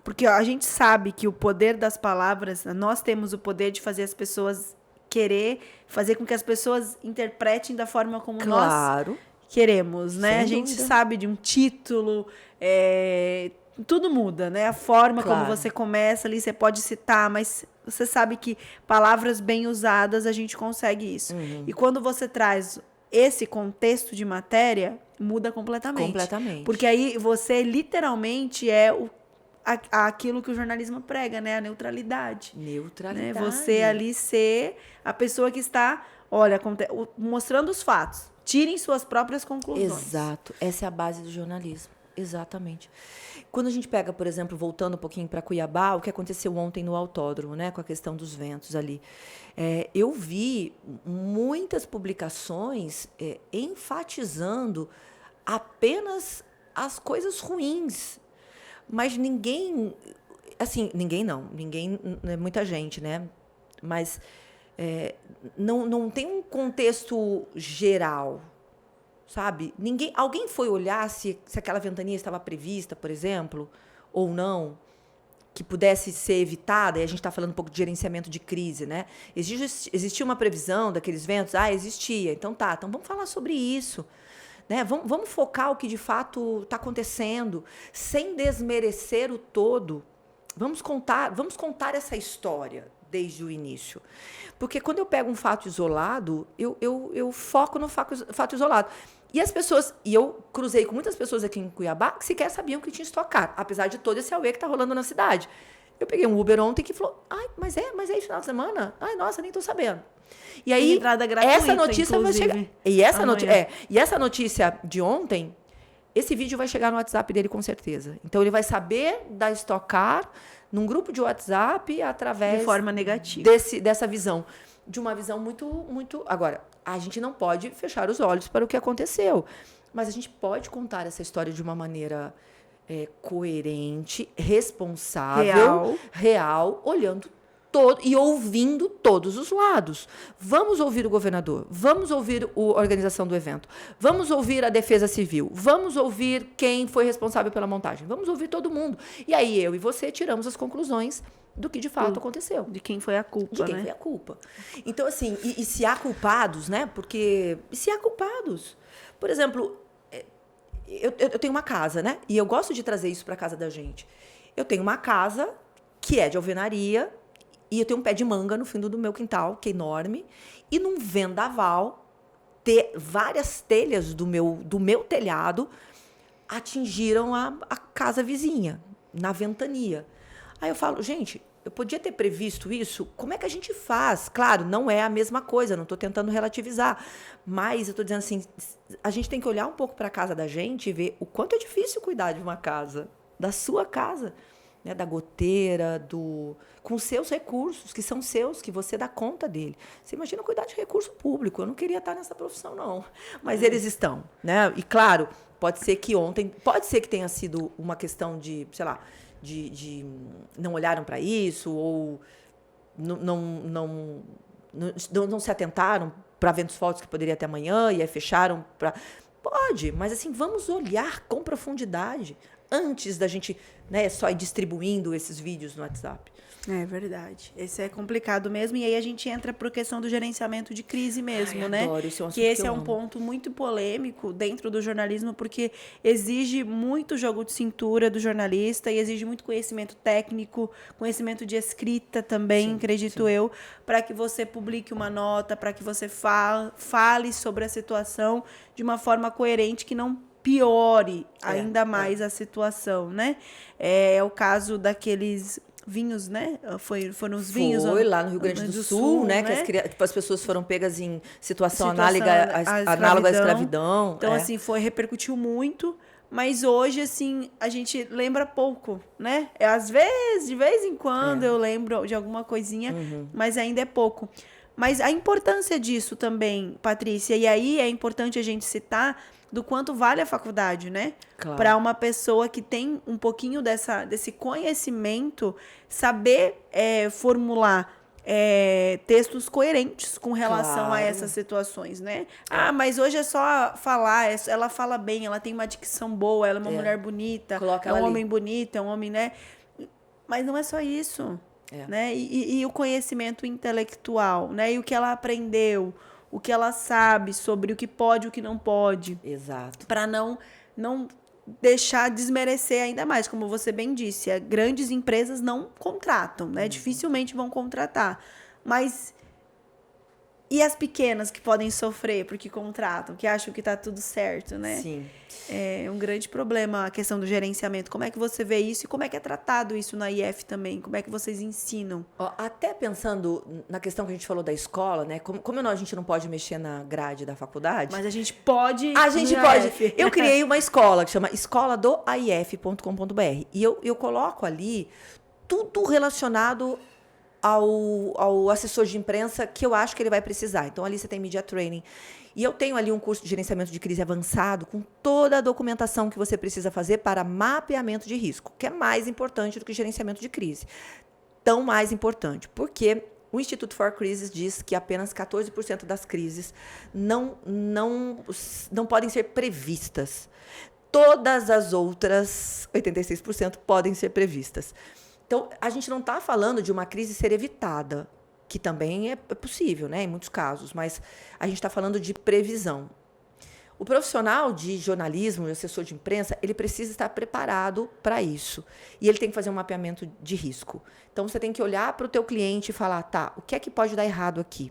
porque a gente sabe que o poder das palavras, nós temos o poder de fazer as pessoas querer, fazer com que as pessoas interpretem da forma como nós queremos, né? A gente sabe de um título, tudo muda, né? A forma como você começa ali, você pode citar, mas você sabe que palavras bem usadas a gente consegue isso. E quando você traz esse contexto de matéria, muda completamente. Completamente. Porque aí você literalmente aquilo que o jornalismo prega, né? A neutralidade. Neutralidade. Né? Você ali ser a pessoa que está, olha, mostrando os fatos. Tirem suas próprias conclusões. Exato. Essa é a base do jornalismo. Exatamente. Quando a gente pega, por exemplo, voltando um pouquinho para Cuiabá, o que aconteceu ontem no autódromo, né, com a questão dos ventos ali, eu vi muitas publicações enfatizando apenas as coisas ruins, mas ninguém, assim, muita gente, né, mas não tem um contexto geral. Sabe? Alguém foi olhar se aquela ventania estava prevista, por exemplo, ou não, que pudesse ser evitada, e a gente está falando um pouco de gerenciamento de crise, né? Existia uma previsão daqueles ventos? Existia. Então então vamos falar sobre isso. Né? Vamos focar o que de fato está acontecendo, sem desmerecer o todo. Vamos contar essa história desde o início. Porque quando eu pego um fato isolado, eu foco no fato isolado. E as pessoas, e eu cruzei com muitas pessoas aqui em Cuiabá que sequer sabiam que tinha Stock Car, apesar de todo esse auê que está rolando na cidade. Eu peguei um Uber ontem que falou, mas é final de semana? Nossa, nem estou sabendo. E aí, essa notícia vai chegar. E essa notícia de ontem, esse vídeo vai chegar no WhatsApp dele com certeza. Então, ele vai saber da Stock Car num grupo de WhatsApp através... De forma negativa. Dessa visão. De uma visão muito, muito... Agora, a gente não pode fechar os olhos para o que aconteceu. Mas a gente pode contar essa história de uma maneira coerente, responsável, real, olhando e ouvindo todos os lados. Vamos ouvir o governador, vamos ouvir a organização do evento, vamos ouvir a Defesa Civil, vamos ouvir quem foi responsável pela montagem, vamos ouvir todo mundo. E aí eu e você tiramos as conclusões do que de fato aconteceu. De quem foi a culpa, De quem foi a culpa. Então, assim, e se há culpados, né? Porque se há culpados. Por exemplo, eu tenho uma casa, né? E eu gosto de trazer isso para casa da gente. Eu tenho uma casa que é de alvenaria e eu tenho um pé de manga no fundo do meu quintal, que é enorme, e num vendaval, várias telhas do meu telhado atingiram a casa vizinha, na ventania. Aí eu falo, gente, eu podia ter previsto isso? Como é que a gente faz? Claro, não é a mesma coisa, não estou tentando relativizar, mas eu estou dizendo assim, a gente tem que olhar um pouco para a casa da gente e ver o quanto é difícil cuidar de uma casa, da sua casa, né, da goteira, com seus recursos, que são seus, que você dá conta dele. Você imagina cuidar de recurso público. Eu não queria estar nessa profissão, não. Mas eles estão, né? E, claro, pode ser que tenha sido uma questão de, sei lá, de não olharam para isso, ou não se atentaram para ventos fortes que poderia ter amanhã, e aí fecharam para... Pode, mas assim, vamos olhar com profundidade antes da gente, né, só ir distribuindo esses vídeos no WhatsApp. É verdade. Esse é complicado mesmo. E aí a gente entra para a questão do gerenciamento de crise mesmo, né? Adoro, esse é um assunto que esse que é eu um amo. ponto muito polêmico dentro do jornalismo, porque exige muito jogo de cintura do jornalista e exige muito conhecimento técnico, conhecimento de escrita também, acredito eu, para que você publique uma nota, para que você fale sobre a situação de uma forma coerente que não piore ainda mais a situação, né? É o caso daqueles vinhos, né? Foram os vinhos. Foi lá no Rio Grande do Sul, né? Que as pessoas foram pegas em situação análoga à escravidão. Então, assim, repercutiu muito, mas hoje, assim, a gente lembra pouco, né? Às vezes, de vez em quando, eu lembro de alguma coisinha, mas ainda é pouco. Mas a importância disso também, Patrícia, e aí é importante a gente citar do quanto vale a faculdade, né? Claro. Para uma pessoa que tem um pouquinho desse conhecimento, saber formular textos coerentes com relação a Claro. essas situações, né? Ah, mas hoje é só falar, ela fala bem, ela tem uma dicção boa, ela é uma mulher bonita, Coloca é um ela ali. homem bonito, é um homem, né? Mas não é só isso, né? E o conhecimento intelectual, né? E o que ela aprendeu, o que ela sabe sobre o que pode e o que não pode. Exato. Para não deixar desmerecer ainda mais, como você bem disse, grandes empresas não contratam, né? Dificilmente vão contratar. Mas e as pequenas que podem sofrer porque contratam, que acham que tá tudo certo, né? Sim. É um grande problema a questão do gerenciamento. Como é que você vê isso e como é que é tratado isso na IF também? Como é que vocês ensinam? Ó, até pensando na questão que a gente falou da escola, né? Como a gente não pode mexer na grade da faculdade. Mas a gente pode. A gente no pode. IF. Eu criei uma escola que chama escoladoaif.com.br. E eu coloco ali tudo relacionado ao assessor de imprensa que eu acho que ele vai precisar. Então, ali você tem media training. E eu tenho ali um curso de gerenciamento de crise avançado com toda a documentação que você precisa fazer para mapeamento de risco, que é mais importante do que gerenciamento de crise. Tão mais importante, porque o Institute for Crisis diz que apenas 14% das crises não podem ser previstas. Todas as outras 86% podem ser previstas. Então, a gente não está falando de uma crise ser evitada, que também é possível, né, em muitos casos, mas a gente está falando de previsão. O profissional de jornalismo, o assessor de imprensa, ele precisa estar preparado para isso. E ele tem que fazer um mapeamento de risco. Então, você tem que olhar para o teu cliente e falar, tá, o que é que pode dar errado aqui?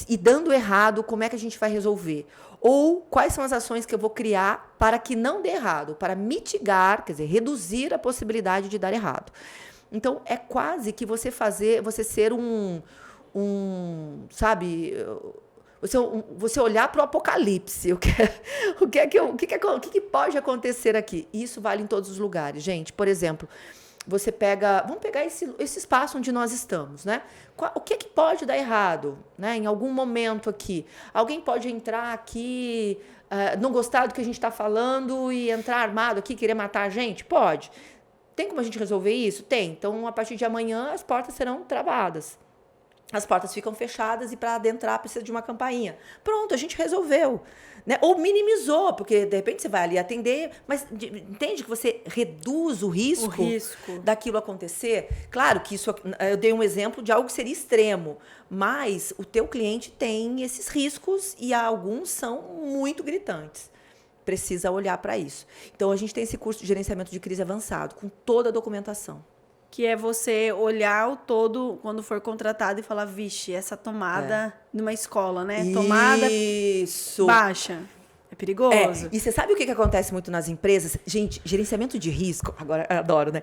E dando errado, como é que a gente vai resolver? Ou quais são as ações que eu vou criar para que não dê errado, para mitigar, quer dizer, reduzir a possibilidade de dar errado. Então, é quase que você ser sabe, você olhar para o apocalipse. O que pode acontecer aqui? Isso vale em todos os lugares, gente. Por exemplo, vamos pegar esse espaço onde nós estamos, né? O que pode dar errado, né? Em algum momento aqui, alguém pode entrar aqui, não gostar do que a gente está falando e entrar armado aqui, querer matar a gente? Pode. Tem como a gente resolver isso? Tem. Então, a partir de amanhã, as portas serão travadas. As portas ficam fechadas e para adentrar precisa de uma campainha. Pronto, a gente resolveu. Né? Ou minimizou, porque de repente você vai ali atender, mas entende que você reduz o risco daquilo acontecer? Claro que isso, eu dei um exemplo de algo que seria extremo, mas o teu cliente tem esses riscos e alguns são muito gritantes. Precisa olhar para isso. Então, a gente tem esse curso de gerenciamento de crise avançado, com toda a documentação. Que é você olhar o todo quando for contratado e falar, vixe, essa tomada numa escola, né? Tomada baixa. É perigoso. E você sabe o que acontece muito nas empresas? Gente, gerenciamento de risco, agora eu adoro, né?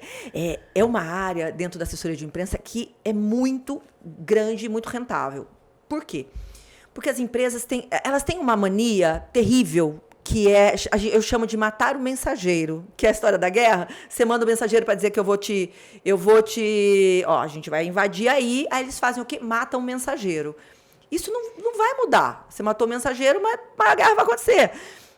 É uma área dentro da assessoria de imprensa que é muito grande e muito rentável. Por quê? Porque as empresas têm uma mania terrível, que eu chamo de matar o mensageiro, que é a história da guerra. Você manda o mensageiro para dizer que a gente vai invadir aí eles fazem o quê? Matam o mensageiro. Isso não vai mudar. Você matou o mensageiro, mas a guerra vai acontecer.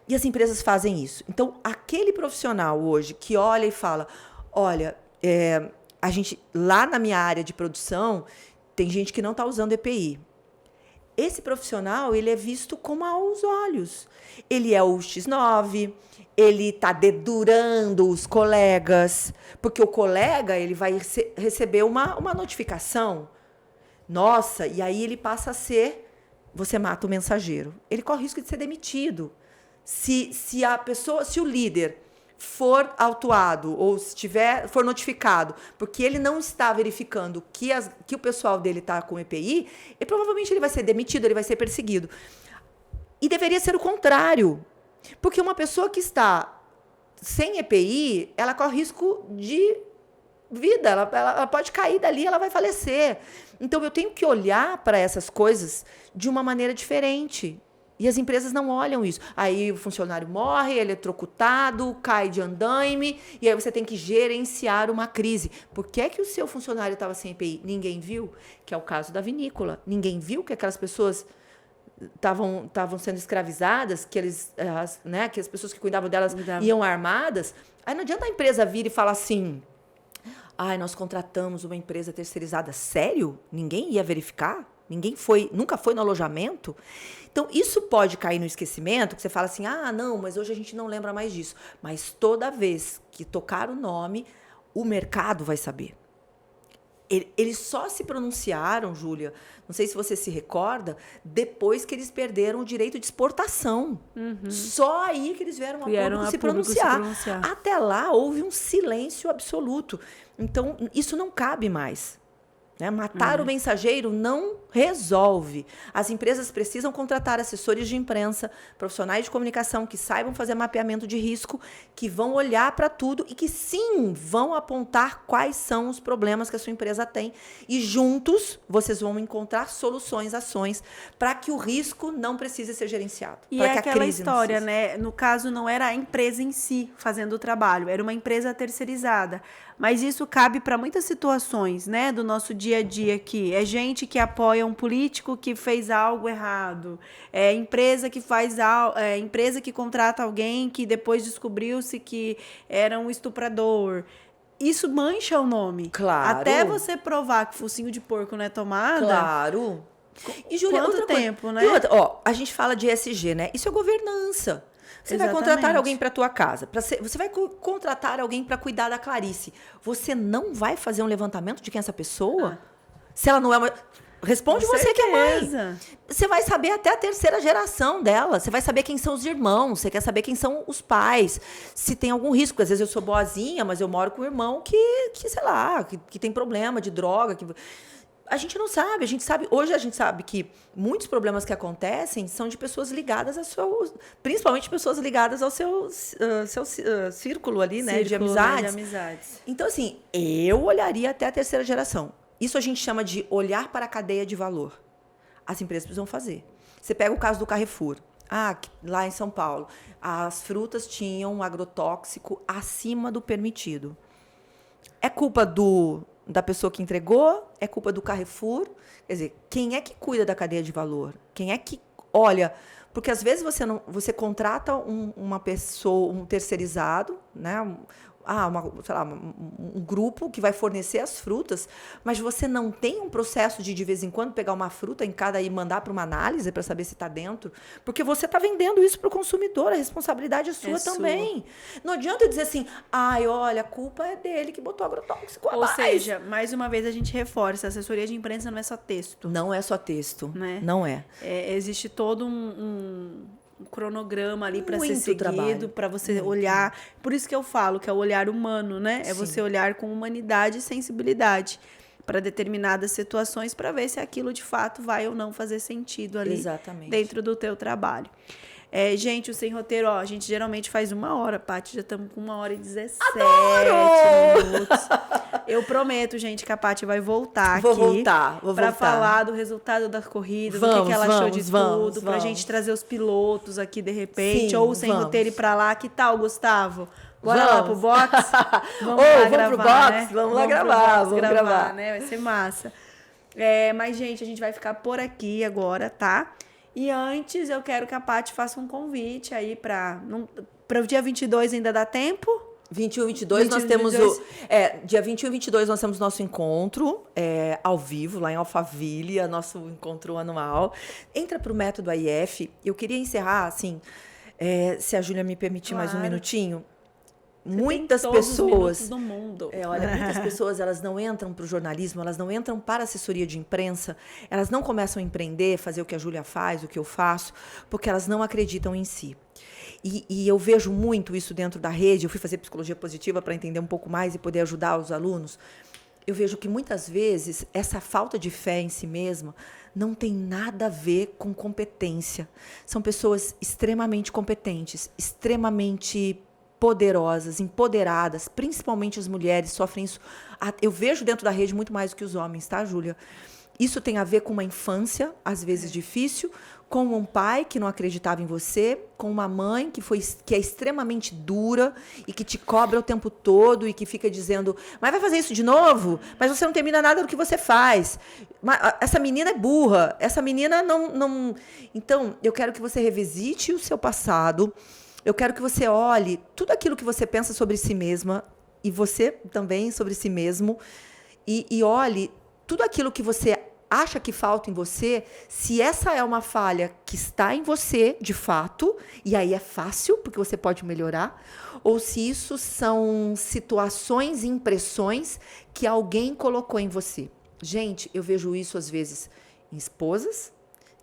E as empresas fazem isso. Então, aquele profissional hoje que olha e fala, olha, a gente, lá na minha área de produção, tem gente que não está usando EPI. Esse profissional, ele é visto com maus olhos. Ele é o X9, ele está dedurando os colegas, porque o colega ele vai receber uma notificação. Nossa, e aí ele passa a ser, você mata o mensageiro. Ele corre o risco de ser demitido. Se o líder for autuado ou for notificado, porque ele não está verificando que o pessoal dele está com EPI, provavelmente ele vai ser demitido, ele vai ser perseguido. E deveria ser o contrário. Porque uma pessoa que está sem EPI, ela corre risco de vida, ela pode cair dali, ela vai falecer. Então, eu tenho que olhar para essas coisas de uma maneira diferente. E as empresas não olham isso. Aí o funcionário morre, ele é trocutado, cai de andaime, e aí você tem que gerenciar uma crise. Por que é que o seu funcionário estava sem EPI? Ninguém viu, que é o caso da vinícola. Ninguém viu que aquelas pessoas estavam sendo escravizadas, que que as pessoas que cuidavam delas iam armadas. Aí não adianta a empresa vir e falar assim: nós contratamos uma empresa terceirizada. Sério? Ninguém ia verificar? Nunca foi no alojamento? Então, isso pode cair no esquecimento, que você fala assim, não, mas hoje a gente não lembra mais disso. Mas toda vez que tocar o nome, o mercado vai saber. Eles só se pronunciaram, Júlia, não sei se você se recorda, depois que eles perderam o direito de exportação. Só aí que eles vieram a público se pronunciar. Até lá, houve um silêncio absoluto. Então, isso não cabe mais. Matar o mensageiro não resolve. As empresas precisam contratar assessores de imprensa, profissionais de comunicação que saibam fazer mapeamento de risco, que vão olhar para tudo e que, sim, vão apontar quais são os problemas que a sua empresa tem. E juntos, vocês vão encontrar soluções, ações, para que o risco não precise ser gerenciado. E é aquela história, né? No caso, não era a empresa em si fazendo o trabalho, era uma empresa terceirizada. Mas isso cabe para muitas situações, né, do nosso dia a dia aqui. É gente que apoia um político que fez algo errado. É empresa que empresa que contrata alguém que depois descobriu-se que era um estuprador. Isso mancha o nome. Claro. Até você provar que focinho de porco não é tomada. Claro. E, Júlia, quanto tempo, né? E outra, a gente fala de ESG, né? Isso é governança. Você vai contratar alguém para a tua casa. Você vai contratar alguém para cuidar da Clarice. Você não vai fazer um levantamento de quem é essa pessoa? Se ela não é uma... Responde você que é mãe. Você vai saber até a terceira geração dela. Você vai saber quem são os irmãos. Você quer saber quem são os pais. Se tem algum risco. Porque às vezes eu sou boazinha, mas eu moro com um irmão que sei lá, que tem problema de droga, A gente não sabe, hoje a gente sabe que muitos problemas que acontecem são de pessoas ligadas principalmente pessoas ligadas ao seu círculo ali, né, de amizades. Então, assim, eu olharia até a terceira geração. Isso a gente chama de olhar para a cadeia de valor. As empresas precisam fazer. Você pega o caso do Carrefour. Lá em São Paulo, as frutas tinham um agrotóxico acima do permitido. É culpa da pessoa que entregou? É culpa do Carrefour? Quer dizer, quem é que cuida da cadeia de valor? Quem é que olha? Porque às vezes você contrata uma pessoa, um terceirizado, né? Um grupo que vai fornecer as frutas, mas você não tem um processo de vez em quando pegar uma fruta em cada e mandar para uma análise para saber se está dentro, porque você está vendendo isso para o consumidor, a responsabilidade é sua também. Não adianta eu dizer assim, olha, a culpa é dele que botou agrotóxico. Ou seja, mais uma vez a gente reforça, a assessoria de imprensa não é só texto. Não é só texto, né? Não é. Existe todo um cronograma ali para ser trabalho. seguido, para você olhar. Por isso que eu falo que é o olhar humano, né? É você olhar com humanidade e sensibilidade para determinadas situações, para ver se aquilo de fato vai ou não fazer sentido ali dentro do teu trabalho. Gente, o Sem Roteiro, a gente geralmente faz 1 hora, Paty, já estamos com 1h17 minutos. Eu prometo, gente, que a Paty vai voltar Vou aqui voltar. Para falar do resultado da corrida, do que ela achou de tudo, pra gente trazer os pilotos aqui de repente, ou o Sem Roteiro ir pra lá. Que tal, Gustavo? Bora lá pro box? Vamos lá gravar, pro box? né? Vamos lá gravar, vamos gravar. Né? Vai ser massa. Mas, gente, a gente vai ficar por aqui agora, tá? E antes, eu quero que a Paty faça um convite aí para o dia 22 ainda dá tempo? 21 e 22 nós temos 22. Dia 21 e 22 nós temos nosso encontro ao vivo, lá em Alphaville, nosso encontro anual. Entra para o Método AIF. Eu queria encerrar, assim, se a Júlia me permitir mais um minutinho. Muitas pessoas do mundo. Muitas pessoas, elas não entram para o jornalismo, elas não entram para a assessoria de imprensa, elas não começam a empreender, fazer o que a Júlia faz, o que eu faço, porque elas não acreditam em si. E eu vejo muito isso dentro da rede. Eu fui fazer psicologia positiva para entender um pouco mais e poder ajudar os alunos. Eu vejo que muitas vezes essa falta de fé em si mesma não tem nada a ver com competência. São pessoas extremamente competentes, extremamente poderosas, empoderadas, principalmente as mulheres sofrem isso. Eu vejo dentro da rede muito mais do que os homens, tá, Júlia? Isso tem a ver com uma infância, às vezes difícil, com um pai que não acreditava em você, com uma mãe que é extremamente dura e que te cobra o tempo todo e que fica dizendo, mas vai fazer isso de novo? Mas você não termina nada do que você faz. Essa menina é burra, essa menina não... Então, eu quero que você revisite o seu passado, eu quero que você olhe tudo aquilo que você pensa sobre si mesma e você também sobre si mesmo e olhe tudo aquilo que você acha que falta em você, se essa é uma falha que está em você, de fato, e aí é fácil, porque você pode melhorar, ou se isso são situações e impressões que alguém colocou em você. Gente, eu vejo isso às vezes em esposas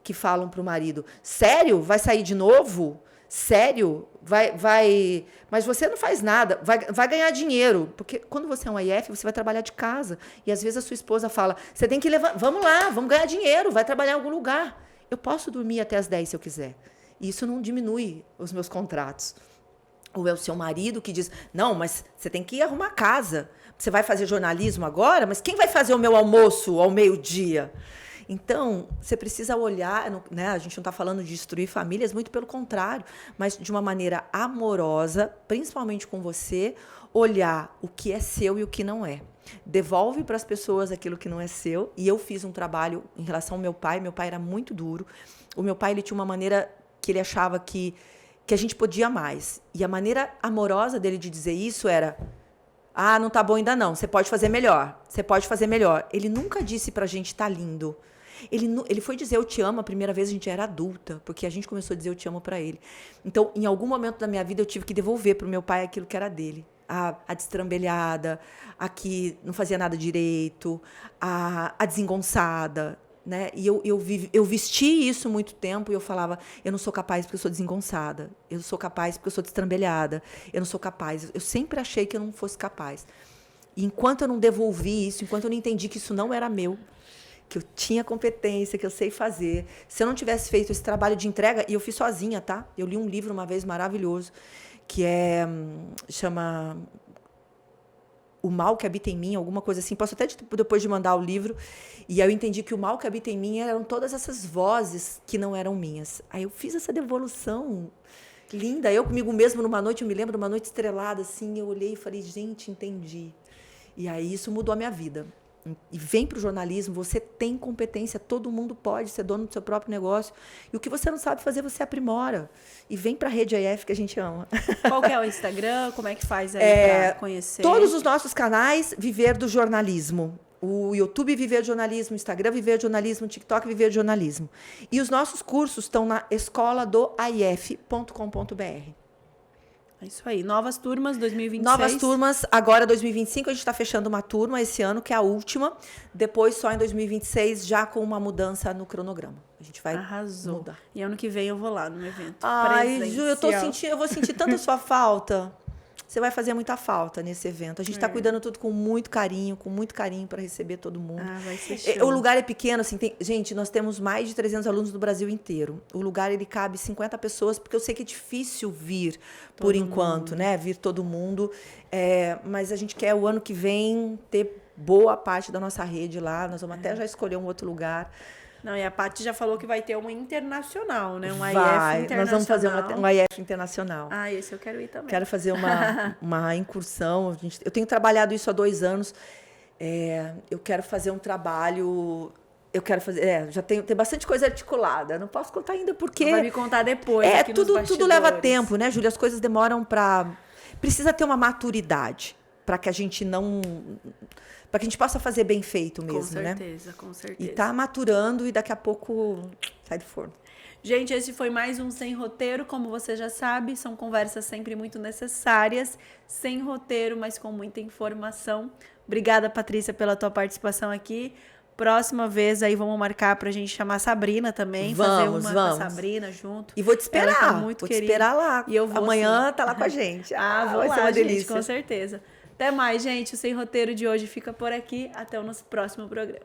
que falam para o marido, sério? Vai sair de novo? Sério? Vai, mas você não faz nada, vai ganhar dinheiro. Porque quando você é um IF, você vai trabalhar de casa. E às vezes a sua esposa fala, você tem que levar, vamos lá, vamos ganhar dinheiro, vai trabalhar em algum lugar. Eu posso dormir até as 10 se eu quiser. E isso não diminui os meus contratos. Ou é o seu marido que diz, não, mas você tem que ir arrumar casa. Você vai fazer jornalismo agora? Mas quem vai fazer o meu almoço ao meio-dia? Então, você precisa olhar, né? A gente não está falando de destruir famílias, muito pelo contrário, mas de uma maneira amorosa, principalmente com você, olhar o que é seu e o que não é. Devolve para as pessoas aquilo que não é seu. E eu fiz um trabalho em relação ao meu pai era muito duro. O meu pai, ele tinha uma maneira que ele achava que a gente podia mais. E a maneira amorosa dele de dizer isso era... Ah, não tá bom ainda não, você pode fazer melhor, você pode fazer melhor. Ele nunca disse pra gente, tá lindo. Ele foi dizer eu te amo a primeira vez, a gente era adulta, porque a gente começou a dizer eu te amo pra ele. Então, em algum momento da minha vida, eu tive que devolver pro meu pai aquilo que era dele. A destrambelhada, a que não fazia nada direito, a desengonçada, né? E eu vesti isso muito tempo e eu falava, eu não sou capaz porque eu sou desengonçada, eu sou capaz porque eu sou destrambelhada, eu não sou capaz. Eu sempre achei que eu não fosse capaz. E enquanto eu não devolvi isso, enquanto eu não entendi que isso não era meu, que eu tinha competência, que eu sei fazer, se eu não tivesse feito esse trabalho de entrega, e eu fiz sozinha, tá? Eu li um livro uma vez maravilhoso, que chama O Mal que Habita em Mim, alguma coisa assim. Posso até depois de mandar o livro. E aí eu entendi que o mal que habita em mim eram todas essas vozes que não eram minhas. Aí eu fiz essa devolução linda. Eu comigo mesmo numa noite, eu me lembro, uma noite estrelada, assim, eu olhei e falei, gente, entendi. E aí isso mudou a minha vida. E vem para o jornalismo, você tem competência, todo mundo pode ser dono do seu próprio negócio. E o que você não sabe fazer, você aprimora. E vem para a Rede AF, que a gente ama. Qual que é o Instagram? Como é que faz aí para conhecer? Todos os nossos canais, Viver do Jornalismo. O YouTube Viver de Jornalismo, o Instagram Viver de Jornalismo, o TikTok Viver de Jornalismo. E os nossos cursos estão na escoladoif.com.br. É isso aí. Novas turmas 2026. Novas turmas, agora 2025, a gente está fechando uma turma esse ano, que é a última. Depois, só em 2026, já com uma mudança no cronograma. A gente vai mudar. E ano que vem eu vou lá no evento. Ai, Ju, eu vou sentir tanto a sua falta. Você vai fazer muita falta nesse evento. A gente está cuidando tudo com muito carinho para receber todo mundo. Vai ser show. O lugar é pequeno, assim, gente, nós temos mais de 300 alunos do Brasil inteiro. O lugar, ele cabe 50 pessoas, porque eu sei que é difícil vir por enquanto, né? Vir todo mundo. Mas a gente quer, o ano que vem, ter boa parte da nossa rede lá. Nós vamos até já escolher um outro lugar. Não, e a Paty já falou que vai ter uma internacional, né? Um IF internacional. Nós vamos fazer um IF internacional. Esse eu quero ir também. Quero fazer uma incursão. Eu tenho trabalhado isso há 2 anos. Eu quero fazer um trabalho... já tem bastante coisa articulada. Não posso contar ainda porque... Vai me contar depois. Tudo leva tempo, né, Júlia? As coisas demoram para... Precisa ter uma maturidade para que a gente não... Para que a gente possa fazer bem feito mesmo, né? Com certeza. E tá maturando e daqui a pouco sai do forno. Gente, esse foi mais um Sem Roteiro. Como você já sabe, são conversas sempre muito necessárias, sem roteiro, mas com muita informação. Obrigada, Patrícia, pela tua participação aqui. Próxima vez aí vamos marcar pra gente chamar a Sabrina também. Fazer uma com a Sabrina junto. E vou te esperar. Ela tá muito querida. Te esperar lá. E eu vou, amanhã tá lá com a gente. Vou vai lá, ser uma gente, delícia. com certeza. Até mais, gente. O Sem Roteiro de hoje fica por aqui. Até o nosso próximo programa.